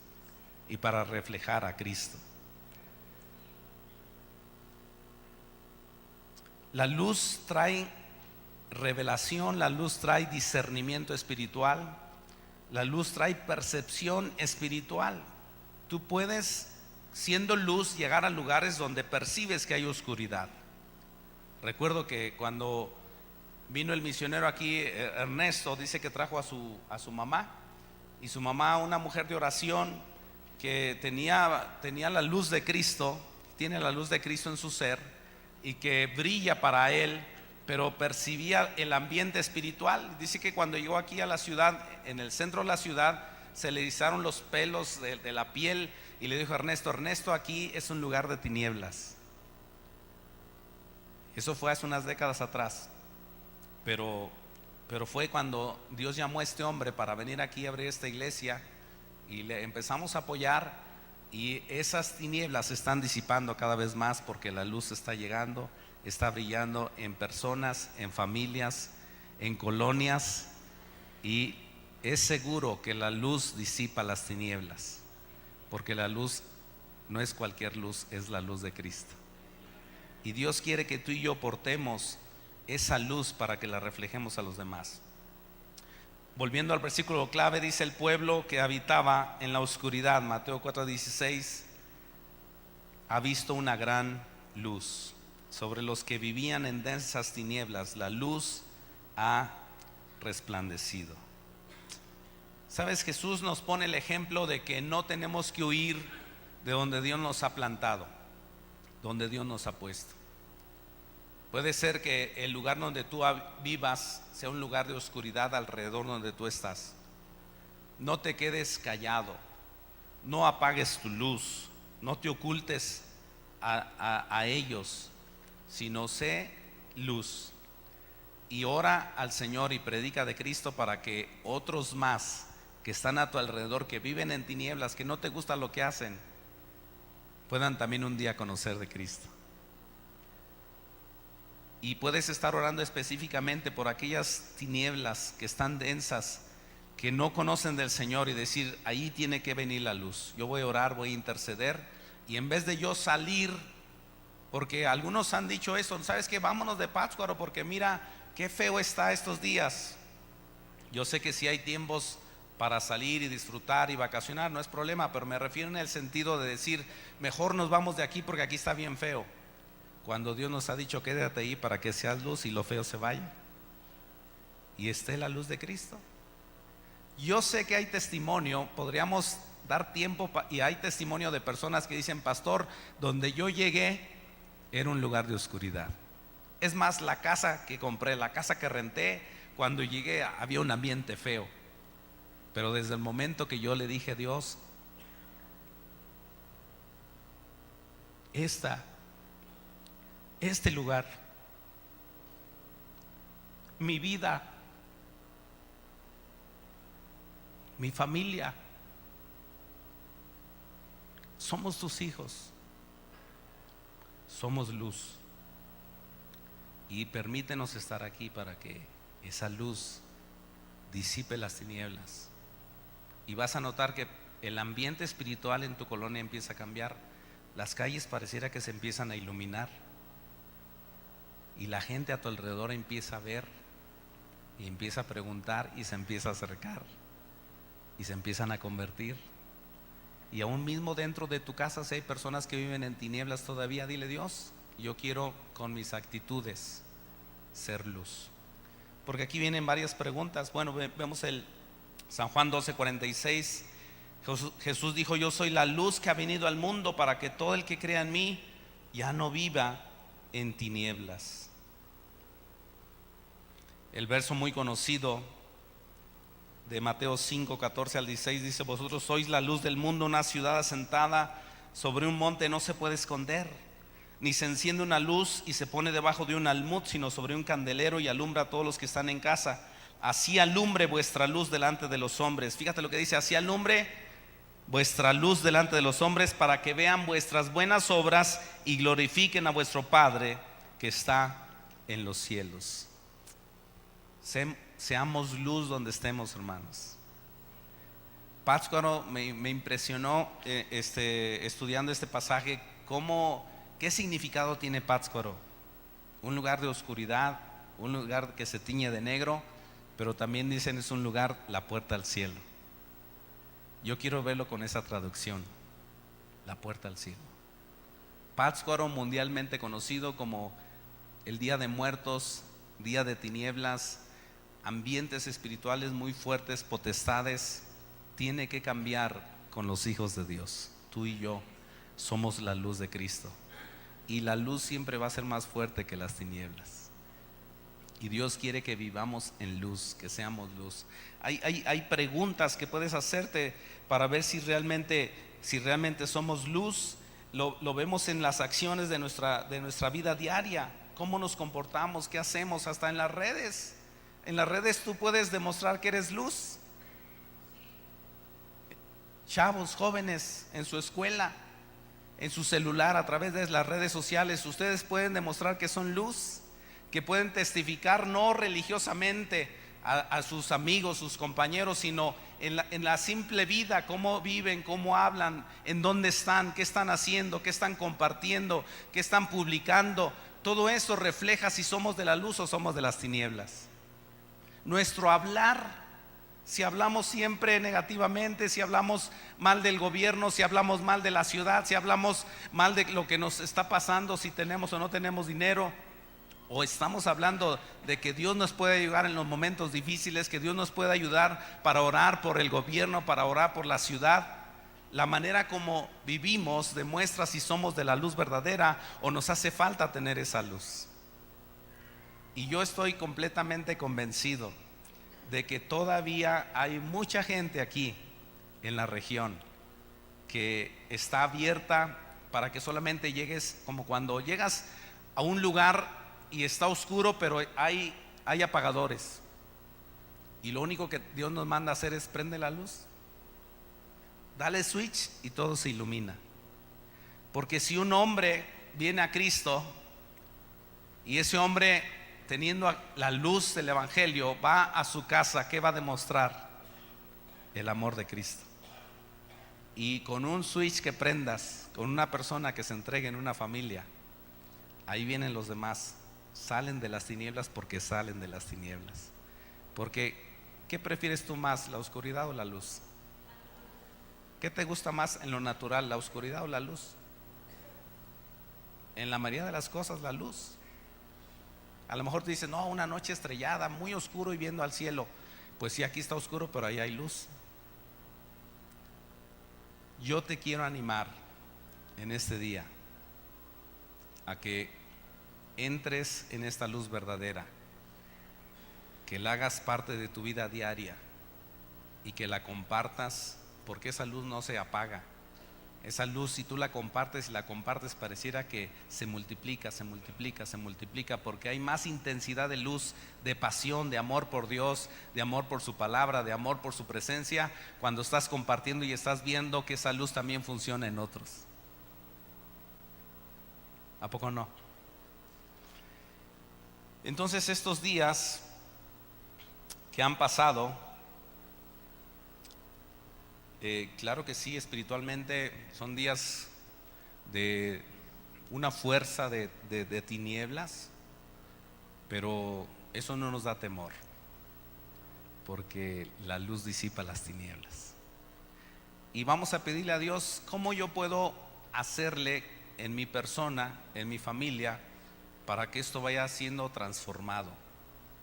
y para reflejar a Cristo. La luz trae revelación, la luz trae discernimiento espiritual, la luz trae percepción espiritual. Tú puedes, siendo luz, llegar a lugares donde percibes que hay oscuridad. Recuerdo que cuando vino el misionero aquí, Ernesto, dice que trajo a su mamá, y su mamá, una mujer de oración que tenía la luz de Cristo, tiene la luz de Cristo en su ser y que brilla para él, pero percibía el ambiente espiritual. Dice que cuando llegó aquí a la ciudad, en el centro de la ciudad, se le erizaron los pelos de la piel y le dijo a Ernesto, aquí es un lugar de tinieblas. Eso fue hace unas décadas atrás, pero fue cuando Dios llamó a este hombre para venir aquí a abrir esta iglesia, y le empezamos a apoyar, y esas tinieblas se están disipando cada vez más porque la luz está llegando, está brillando en personas, en familias, en colonias, y es seguro que la luz disipa las tinieblas, porque la luz no es cualquier luz, es la luz de Cristo. Y Dios quiere que tú y yo portemos esa luz para que la reflejemos a los demás. Volviendo al versículo clave, dice: el pueblo que habitaba en la oscuridad, Mateo 4:16, ha visto una gran luz. Sobre los que vivían en densas tinieblas, la luz ha resplandecido. Sabes, Jesús nos pone el ejemplo de que no tenemos que huir de donde Dios nos ha plantado, donde Dios nos ha puesto. Puede ser que el lugar donde tú vivas sea un lugar de oscuridad alrededor donde tú estás. No te quedes callado, no apagues tu luz, no te ocultes a ellos, sino sé luz. Y ora al Señor y predica de Cristo para que otros más que están a tu alrededor, que viven en tinieblas, que no te gusta lo que hacen, puedan también un día conocer de Cristo. Y puedes estar orando específicamente por aquellas tinieblas que están densas, que no conocen del Señor, y decir: ahí tiene que venir la luz. Yo voy a orar, voy a interceder, y en vez de yo salir, porque algunos han dicho eso: ¿sabes qué? Vámonos de Pátzcuaro porque mira qué feo está estos días. Yo sé que sí hay tiempos para salir y disfrutar y vacacionar, no es problema, pero me refiero en el sentido de decir: mejor nos vamos de aquí porque aquí está bien feo, cuando Dios nos ha dicho: quédate ahí para que seas luz y lo feo se vaya y esté la luz de Cristo. Yo sé que hay testimonio, podríamos dar tiempo y hay testimonio de personas que dicen: pastor, donde yo llegué era un lugar de oscuridad. Es más, la casa que compré, la casa que renté, cuando llegué había un ambiente feo, pero desde el momento que yo le dije a Dios: este lugar, mi vida, mi familia, somos tus hijos, somos luz, y permítenos estar aquí para que esa luz disipe las tinieblas. Y vas a notar que el ambiente espiritual en tu colonia empieza a cambiar. Las calles pareciera que se empiezan a iluminar, y la gente a tu alrededor empieza a ver y empieza a preguntar y se empieza a acercar y se empiezan a convertir. Y aún mismo dentro de tu casa, si hay personas que viven en tinieblas todavía, dile: Dios, yo quiero con mis actitudes ser luz. Porque aquí vienen varias preguntas. Bueno, vemos el San Juan 12:46. Jesús dijo: yo soy la luz que ha venido al mundo para que todo el que crea en mí ya no viva en tinieblas. El verso muy conocido de Mateo 5:14-16 dice: vosotros sois la luz del mundo. Una ciudad asentada sobre un monte no se puede esconder, ni se enciende una luz y se pone debajo de un almud, sino sobre un candelero, y alumbra a todos los que están en casa. Así alumbre vuestra luz delante de los hombres. Fíjate lo que dice: así alumbre vuestra luz delante de los hombres, para que vean vuestras buenas obras y glorifiquen a vuestro Padre que está en los cielos. Seamos luz donde estemos, hermanos. Pátzcuaro me impresionó estudiando este pasaje, qué significado tiene Pátzcuaro. Un lugar de oscuridad, un lugar que se tiñe de negro, pero también dicen es un lugar, la puerta al cielo. Yo quiero verlo con esa traducción, la puerta al cielo. Pátzcuaro, mundialmente conocido como el Día de Muertos, Día de Tinieblas, ambientes espirituales muy fuertes, potestades, tiene que cambiar con los hijos de Dios. Tú y yo somos la luz de Cristo, y la luz siempre va a ser más fuerte que las tinieblas. Y Dios quiere que vivamos en luz, que seamos luz. Hay preguntas que puedes hacerte para ver si realmente somos luz. Lo vemos en las acciones de nuestra vida diaria. Cómo nos comportamos, qué hacemos, hasta en las redes. En las redes tú puedes demostrar que eres luz. Chavos, jóvenes, en su escuela, en su celular, a través de las redes sociales, ustedes pueden demostrar que son luz, que pueden testificar no religiosamente a sus amigos, sus compañeros, sino en la simple vida, cómo viven, cómo hablan, en dónde están, qué están haciendo, qué están compartiendo, qué están publicando. Todo eso refleja si somos de la luz o somos de las tinieblas. Nuestro hablar, si hablamos siempre negativamente, si hablamos mal del gobierno, si hablamos mal de la ciudad, si hablamos mal de lo que nos está pasando, si tenemos o no tenemos dinero, o estamos hablando de que Dios nos puede ayudar en los momentos difíciles, que Dios nos puede ayudar para orar por el gobierno, para orar por la ciudad. La manera como vivimos demuestra si somos de la luz verdadera o nos hace falta tener esa luz. Y yo estoy completamente convencido de que todavía hay mucha gente aquí en la región que está abierta para que solamente llegues, como cuando llegas a un lugar y está oscuro, pero hay apagadores, y lo único que Dios nos manda hacer es prende la luz, dale switch y todo se ilumina. Porque si un hombre viene a Cristo y ese hombre, teniendo la luz del evangelio, va a su casa, ¿qué va a demostrar? El amor de Cristo. Y con un switch que prendas, con una persona que se entregue en una familia, ahí vienen los demás, salen de las tinieblas porque salen de las tinieblas. Porque ¿qué prefieres tú más, la oscuridad o la luz? ¿Qué te gusta más en lo natural, la oscuridad o la luz? En la mayoría de las cosas, la luz. A lo mejor te dicen, no, una noche estrellada, muy oscuro y viendo al cielo. Pues sí, aquí está oscuro, pero ahí hay luz. Yo te quiero animar en este día a que entres en esta luz verdadera, que la hagas parte de tu vida diaria y que la compartas, porque esa luz no se apaga. Esa luz, si tú la compartes y la compartes, pareciera que se multiplica, se multiplica, se multiplica, porque hay más intensidad de luz, de pasión, de amor por Dios, de amor por su palabra, de amor por su presencia, cuando estás compartiendo y estás viendo que esa luz también funciona en otros. ¿A poco no? Entonces, estos días que han pasado, claro que sí, espiritualmente son días de una fuerza de tinieblas, pero eso no nos da temor, porque la luz disipa las tinieblas. Y vamos a pedirle a Dios, ¿cómo yo puedo hacerle en mi persona, en mi familia, para que esto vaya siendo transformado?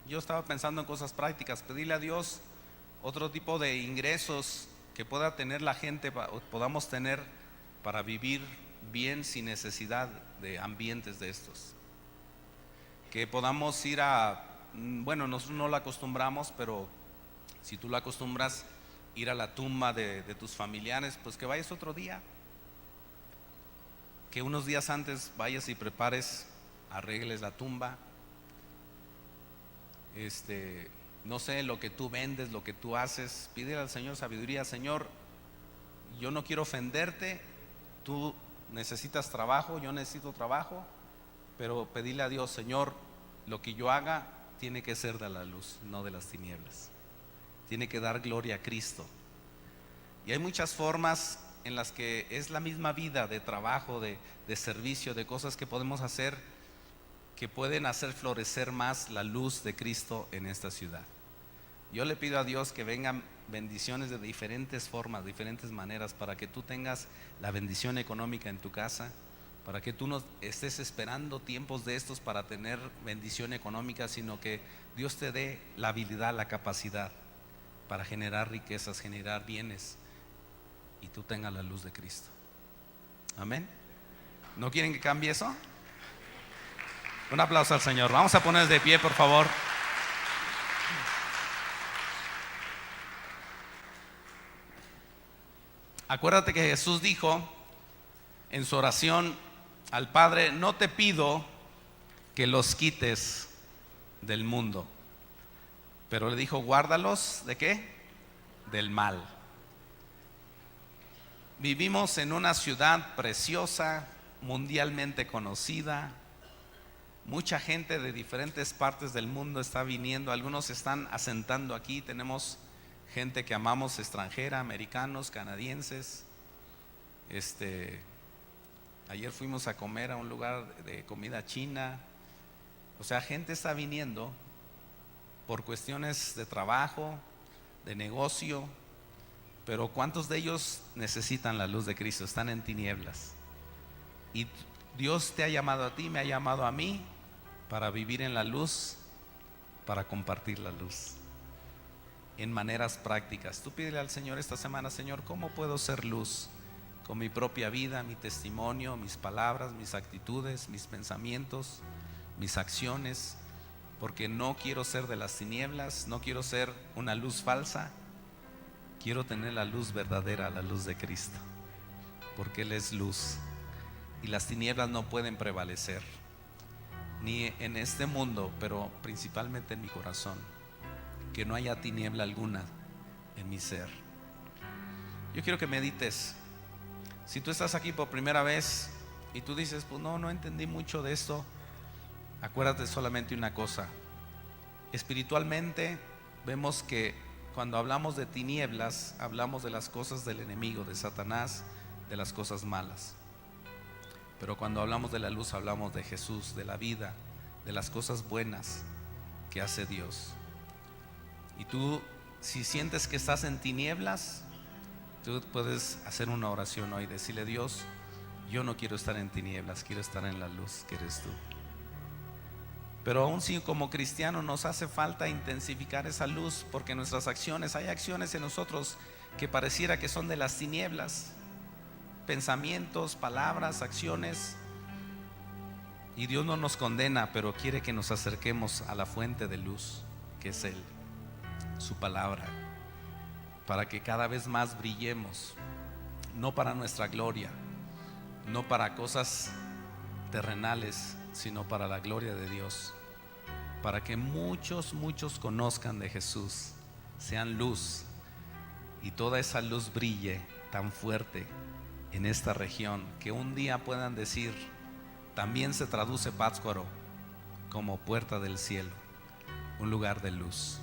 Yo estaba pensando en cosas prácticas, pedirle a Dios otro tipo de ingresos que pueda tener la gente, podamos tener para vivir bien sin necesidad de ambientes de estos. Que podamos ir bueno, nosotros no lo acostumbramos, pero si tú lo acostumbras, ir a la tumba de tus familiares, pues que vayas otro día. Que unos días antes vayas y prepares, arregles la tumba. No sé, lo que tú vendes, lo que tú haces, pídele al Señor sabiduría. Señor, yo no quiero ofenderte, tú necesitas trabajo, yo necesito trabajo, pero pedirle a Dios, Señor, lo que yo haga tiene que ser de la luz, no de las tinieblas. Tiene que dar gloria a Cristo. Y hay muchas formas en las que es la misma vida de trabajo, de servicio, de cosas que podemos hacer que pueden hacer florecer más la luz de Cristo en esta ciudad. Yo le pido a Dios que vengan bendiciones de diferentes formas, diferentes maneras, para que tú tengas la bendición económica en tu casa, para que tú no estés esperando tiempos de estos para tener bendición económica, sino que Dios te dé la habilidad, la capacidad para generar riquezas, generar bienes, y tú tengas la luz de Cristo. Amén. ¿No quieren que cambie eso? Un aplauso al Señor. Vamos a ponernos de pie, por favor. Acuérdate que Jesús dijo en su oración al Padre: no te pido que los quites del mundo, pero le dijo: guárdalos ¿de qué? Del mal. Vivimos en una ciudad preciosa, mundialmente conocida. Mucha gente de diferentes partes del mundo está viniendo, algunos se están asentando aquí. Tenemos gente que amamos extranjera, americanos, canadienses. Ayer fuimos a comer a un lugar de comida china. O sea, gente está viniendo por cuestiones de trabajo, de negocio. Pero ¿cuántos de ellos necesitan la luz de Cristo? Están en tinieblas. Y Dios te ha llamado a ti, me ha llamado a mí, para vivir en la luz, para compartir la luz en maneras prácticas. Tú pídele al Señor esta semana: Señor, ¿cómo puedo ser luz? Con mi propia vida, mi testimonio, mis palabras, mis actitudes, mis pensamientos, mis acciones, porque no quiero ser de las tinieblas, no quiero ser una luz falsa. Quiero tener la luz verdadera, la luz de Cristo, porque Él es luz y las tinieblas no pueden prevalecer, ni en este mundo, pero principalmente en mi corazón. Que no haya tiniebla alguna en mi ser. Yo quiero que medites. Si tú estás aquí por primera vez y tú dices: pues no entendí mucho de esto, acuérdate solamente una cosa. Espiritualmente vemos que cuando hablamos de tinieblas, hablamos de las cosas del enemigo, de Satanás, de las cosas malas. Pero cuando hablamos de la luz, hablamos de Jesús, de la vida, de las cosas buenas que hace Dios. Y tú, si sientes que estás en tinieblas, tú puedes hacer una oración hoy, decirle: Dios, yo no quiero estar en tinieblas, quiero estar en la luz que eres tú. Pero aún si como cristianos nos hace falta intensificar esa luz, porque nuestras acciones, hay acciones en nosotros que pareciera que son de las tinieblas, pensamientos, palabras, acciones, y Dios no nos condena, pero quiere que nos acerquemos a la fuente de luz, que es Él, su palabra, para que cada vez más brillemos, no para nuestra gloria, no para cosas terrenales, sino para la gloria de Dios, para que muchos conozcan de Jesús, sean luz, y toda esa luz brille tan fuerte en esta región, que un día puedan decir: también se traduce Pátzcuaro como puerta del cielo, un lugar de luz.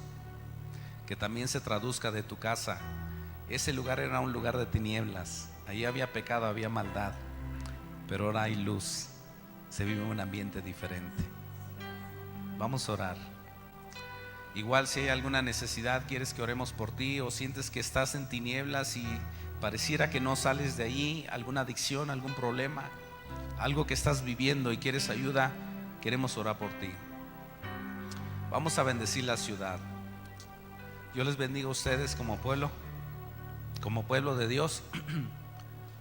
Que también se traduzca de tu casa: ese lugar era un lugar de tinieblas, allí había pecado, había maldad, pero ahora hay luz, se vive un ambiente diferente. Vamos a orar. Igual si hay alguna necesidad, quieres que oremos por ti, o sientes que estás en tinieblas y pareciera que no sales de ahí, alguna adicción, algún problema, algo que estás viviendo y quieres ayuda, queremos orar por ti. Vamos a bendecir la ciudad. Yo les bendigo a ustedes como pueblo de Dios.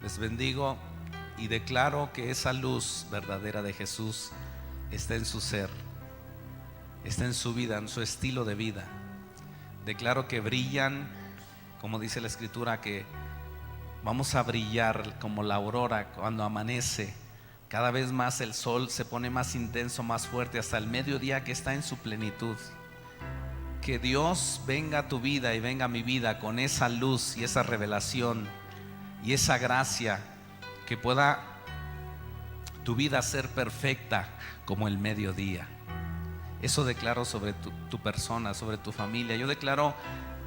Les bendigo y declaro que esa luz verdadera de Jesús está en su ser, está en su vida, en su estilo de vida. Declaro que brillan, como dice la Escritura, que vamos a brillar como la aurora cuando amanece. Cada vez más el sol se pone más intenso, más fuerte, hasta el mediodía que está en su plenitud. Que Dios venga a tu vida y venga a mi vida con esa luz y esa revelación y esa gracia, que pueda tu vida ser perfecta como el mediodía. Eso declaro sobre tu persona, sobre tu familia. Yo declaro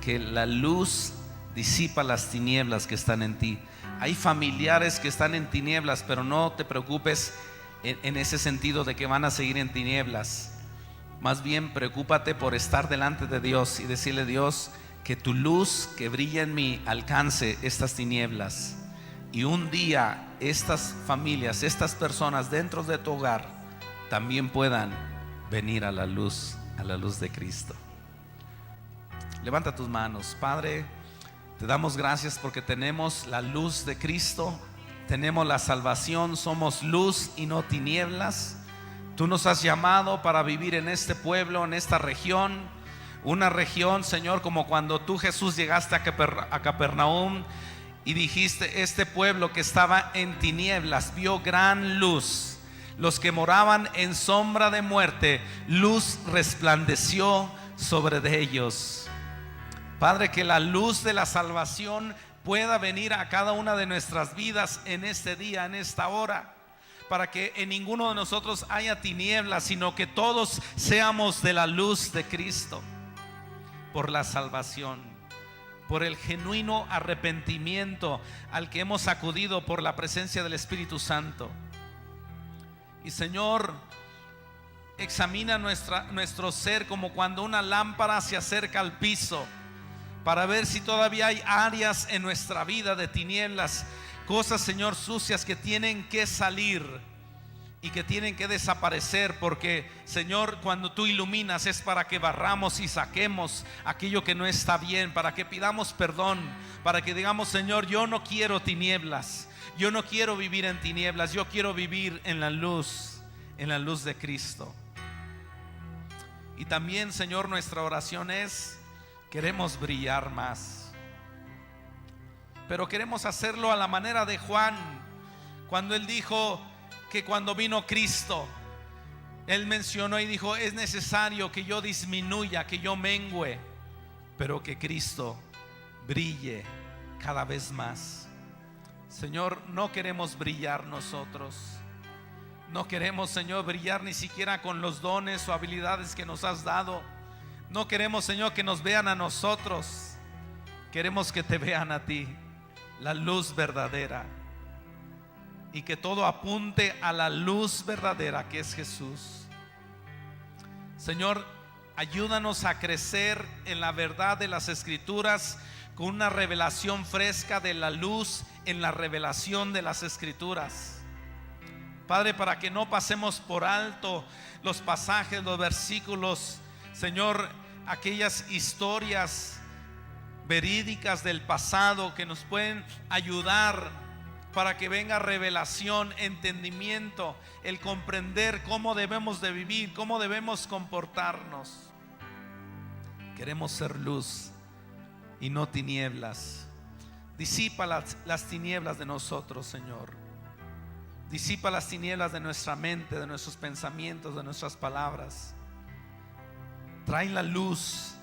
que la luz disipa las tinieblas que están en ti. Hay familiares que están en tinieblas, pero no te preocupes. en ese sentido de que van a seguir en tinieblas. Más bien preocúpate por estar delante de Dios y decirle: Dios, que tu luz que brilla en mí alcance estas tinieblas, y un día estas familias, estas personas dentro de tu hogar también puedan venir a la luz de Cristo. Levanta tus manos. Padre, te damos gracias porque tenemos la luz de Cristo, tenemos la salvación, somos luz y no tinieblas. Tú nos has llamado para vivir en este pueblo, en esta región, una región, Señor, como cuando tú, Jesús, llegaste a Capernaum y dijiste: este pueblo que estaba en tinieblas vio gran luz. Los que moraban en sombra de muerte, luz resplandeció sobre de ellos. Padre, que la luz de la salvación pueda venir a cada una de nuestras vidas en este día, en esta hora, para que en ninguno de nosotros haya tinieblas, sino que todos seamos de la luz de Cristo, por la salvación, por el genuino arrepentimiento al que hemos acudido por la presencia del Espíritu Santo. Y Señor, examina nuestro ser como cuando una lámpara se acerca al piso, para ver si todavía hay áreas en nuestra vida de tinieblas, cosas, Señor, sucias que tienen que salir y que tienen que desaparecer, porque, Señor, cuando tú iluminas es para que barramos y saquemos aquello que no está bien, para que pidamos perdón, para que digamos: Señor, yo no quiero tinieblas, yo no quiero vivir en tinieblas, yo quiero vivir en la luz de Cristo. Y también, Señor, nuestra oración es: queremos brillar más, pero queremos hacerlo a la manera de Juan, cuando él dijo que cuando vino Cristo, él mencionó y dijo: es necesario que yo disminuya, que yo mengüe, pero que Cristo brille cada vez más. Señor, no queremos brillar nosotros, no queremos, Señor, brillar ni siquiera con los dones o habilidades que nos has dado. No queremos, Señor, que nos vean a nosotros, queremos que te vean a ti, la luz verdadera, y que todo apunte a la luz verdadera que es Jesús. Señor, ayúdanos a crecer en la verdad de las Escrituras, con una revelación fresca de la luz en la revelación de las Escrituras. Padre, para que no pasemos por alto los pasajes, los versículos, Señor, aquellas historias verídicas del pasado que nos pueden ayudar para que venga revelación, entendimiento, el comprender cómo debemos de vivir, cómo debemos comportarnos. Queremos ser luz y no tinieblas. Disipa las tinieblas de nosotros, Señor. Disipa las tinieblas de nuestra mente, de nuestros pensamientos, de nuestras palabras. Trae la luz,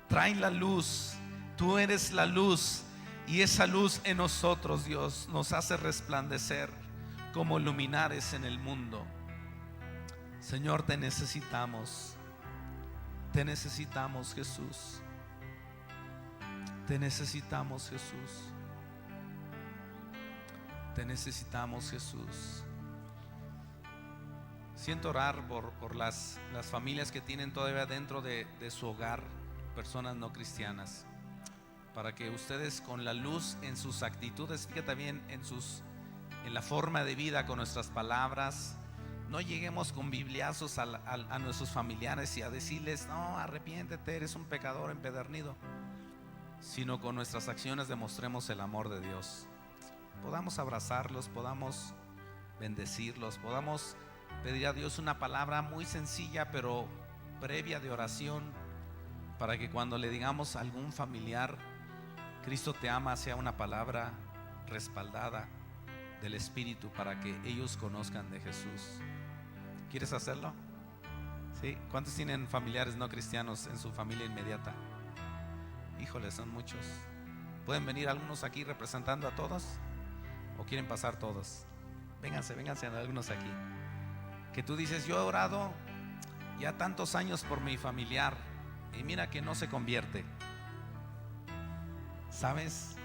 trae la luz. Tú eres la luz, y esa luz en nosotros, Dios, nos hace resplandecer como luminares en el mundo. Señor, te necesitamos. Te necesitamos, Jesús. Te necesitamos, Jesús. Te necesitamos, Jesús. Siento orar por las familias que tienen todavía dentro de su hogar personas no cristianas, para que ustedes, con la luz en sus actitudes, fíjate bien, en la forma de vida, con nuestras palabras, no lleguemos con bibliazos a nuestros familiares y a decirles: no, arrepiéntete, eres un pecador empedernido, sino con nuestras acciones demostremos el amor de Dios. Podamos abrazarlos, podamos bendecirlos, podamos pedir a Dios una palabra muy sencilla pero previa de oración, para que cuando le digamos a algún familiar: Cristo te ama, sea una palabra respaldada del Espíritu, para que ellos conozcan de Jesús. ¿Quieres hacerlo? ¿Sí? ¿Cuántos tienen familiares no cristianos en su familia inmediata? Híjole, son muchos. ¿Pueden venir algunos aquí representando a todos? ¿O quieren pasar todos? Vénganse algunos aquí. Que tú dices: yo he orado ya tantos años por mi familiar y mira que no se convierte. ¿Sabes?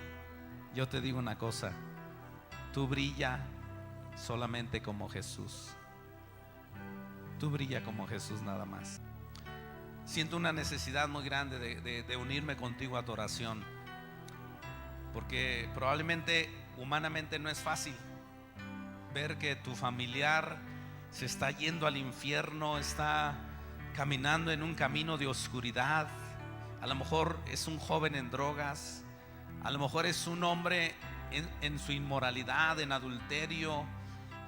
Yo te digo una cosa: tú brilla solamente como Jesús. Tú brilla como Jesús nada más. Siento una necesidad muy grande de unirme contigo a tu oración, porque probablemente humanamente no es fácil ver que tu familiar se está yendo al infierno, está caminando en un camino de oscuridad. A lo mejor es un joven en drogas, a lo mejor es un hombre en su inmoralidad, en adulterio,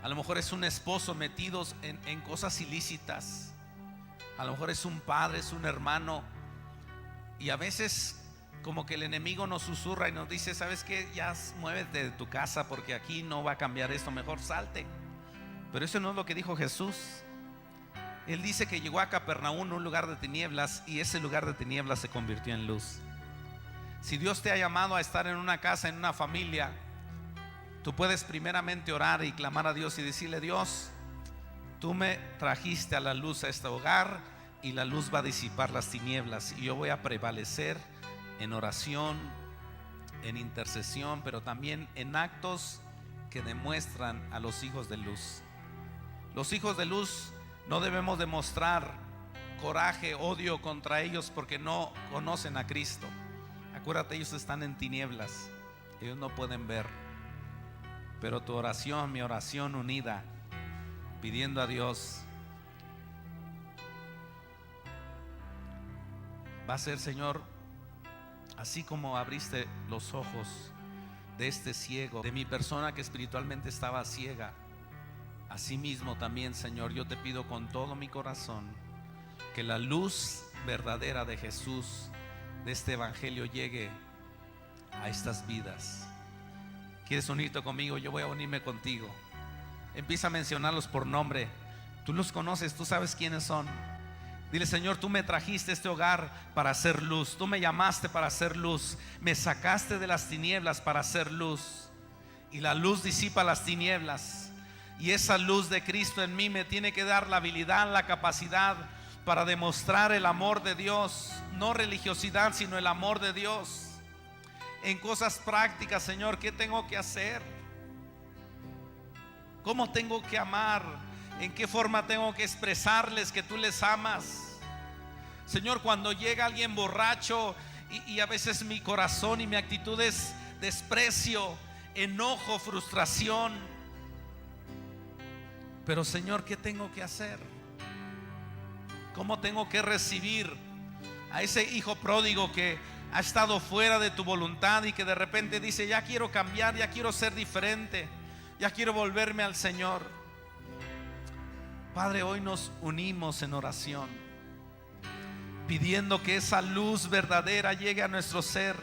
a lo mejor es un esposo metido en cosas ilícitas, a lo mejor es un padre, es un hermano. Y a veces como que el enemigo nos susurra y nos dice: ¿sabes qué? Ya muévete de tu casa, porque aquí no va a cambiar esto, mejor salte. Pero eso no es lo que dijo Jesús. Él dice que llegó a Capernaum, un lugar de tinieblas, y ese lugar de tinieblas se convirtió en luz. Si Dios te ha llamado a estar en una casa, en una familia, tú puedes primeramente orar y clamar a Dios y decirle: Dios, tú me trajiste a la luz a este hogar, y la luz va a disipar las tinieblas, y yo voy a prevalecer en oración, en intercesión, pero también en actos que demuestran a los hijos de luz. Los hijos de luz no debemos demostrar coraje, odio contra ellos, porque no conocen a Cristo. Acuérdate, ellos están en tinieblas, ellos no pueden ver. Pero tu oración, mi oración unida, pidiendo a Dios, va a ser: Señor, así como abriste los ojos de este ciego, de mi persona que espiritualmente estaba ciega, así mismo también, Señor, yo te pido con todo mi corazón que la luz verdadera de Jesús, de este evangelio, llegue a estas vidas. ¿Quieres unirte conmigo? Yo voy a unirme contigo. Empieza a mencionarlos por nombre. Tú los conoces, tú sabes quiénes son. Dile: Señor, tú me trajiste a este hogar para hacer luz. Tú me llamaste para hacer luz. Me sacaste de las tinieblas para hacer luz. Y la luz disipa las tinieblas. Y esa luz de Cristo en mí me tiene que dar la habilidad, la capacidad para demostrar el amor de Dios. No religiosidad, sino el amor de Dios. En cosas prácticas, Señor, ¿qué tengo que hacer? ¿Cómo tengo que amar? ¿En qué forma tengo que expresarles que tú les amas? Señor, cuando llega alguien borracho y a veces mi corazón y mi actitud es desprecio, enojo, frustración. Pero Señor, ¿qué tengo que hacer? ¿Cómo tengo que recibir a ese hijo pródigo que ha estado fuera de tu voluntad y que de repente dice: ya quiero cambiar, ya quiero ser diferente, ya quiero volverme al Señor? Padre, hoy nos unimos en oración, pidiendo que esa luz verdadera llegue a nuestro ser,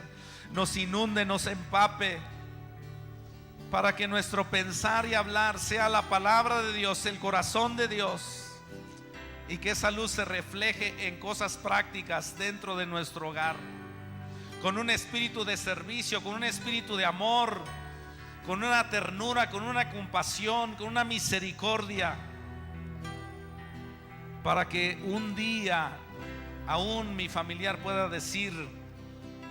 nos inunde, nos empape, para que nuestro pensar y hablar sea la palabra de Dios, el corazón de Dios, y que esa luz se refleje en cosas prácticas dentro de nuestro hogar, con un espíritu de servicio, con un espíritu de amor, con una ternura, con una compasión, con una misericordia, para que un día aún mi familiar pueda decir: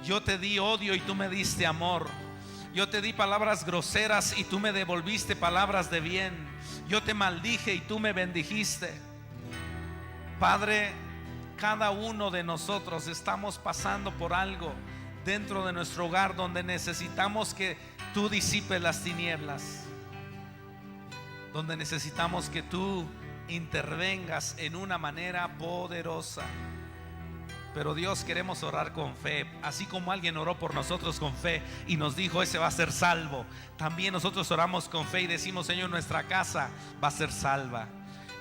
yo te di odio y tú me diste amor. Yo te di palabras groseras y tú me devolviste palabras de bien. Yo te maldije y tú me bendijiste. Padre, cada uno de nosotros estamos pasando por algo dentro de nuestro hogar donde necesitamos que tú disipes las tinieblas, donde necesitamos que tú intervengas en una manera poderosa. Pero Dios, queremos orar con fe, así como alguien oró por nosotros con fe y nos dijo: ese va a ser salvo. También nosotros oramos con fe y decimos: Señor, nuestra casa va a ser salva,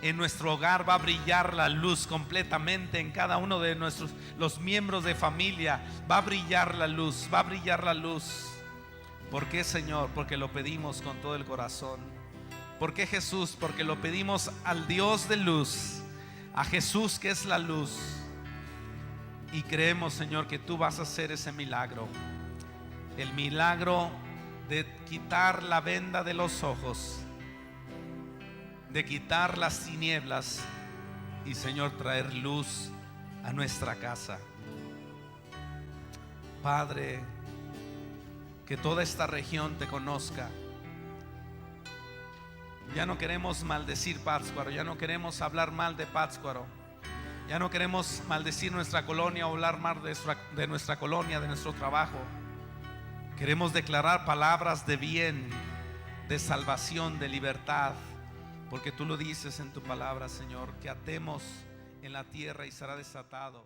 en nuestro hogar va a brillar la luz completamente, en cada uno de los miembros de familia va a brillar la luz, va a brillar la luz. ¿Por qué, Señor? Porque lo pedimos con todo el corazón. ¿Por qué, Jesús? Porque lo pedimos al Dios de luz, a Jesús que es la luz. Y creemos, Señor, que tú vas a hacer ese milagro, el milagro de quitar la venda de los ojos, de quitar las tinieblas y, Señor, traer luz a nuestra casa. Padre, que toda esta región te conozca, Ya no queremos maldecir Pátzcuaro, ya no queremos hablar mal de Pátzcuaro, ya no queremos maldecir nuestra colonia o hablar mal de nuestra colonia, de nuestro trabajo. Queremos declarar palabras de bien, de salvación, de libertad, porque tú lo dices en tu palabra, Señor, que atemos en la tierra y será desatado.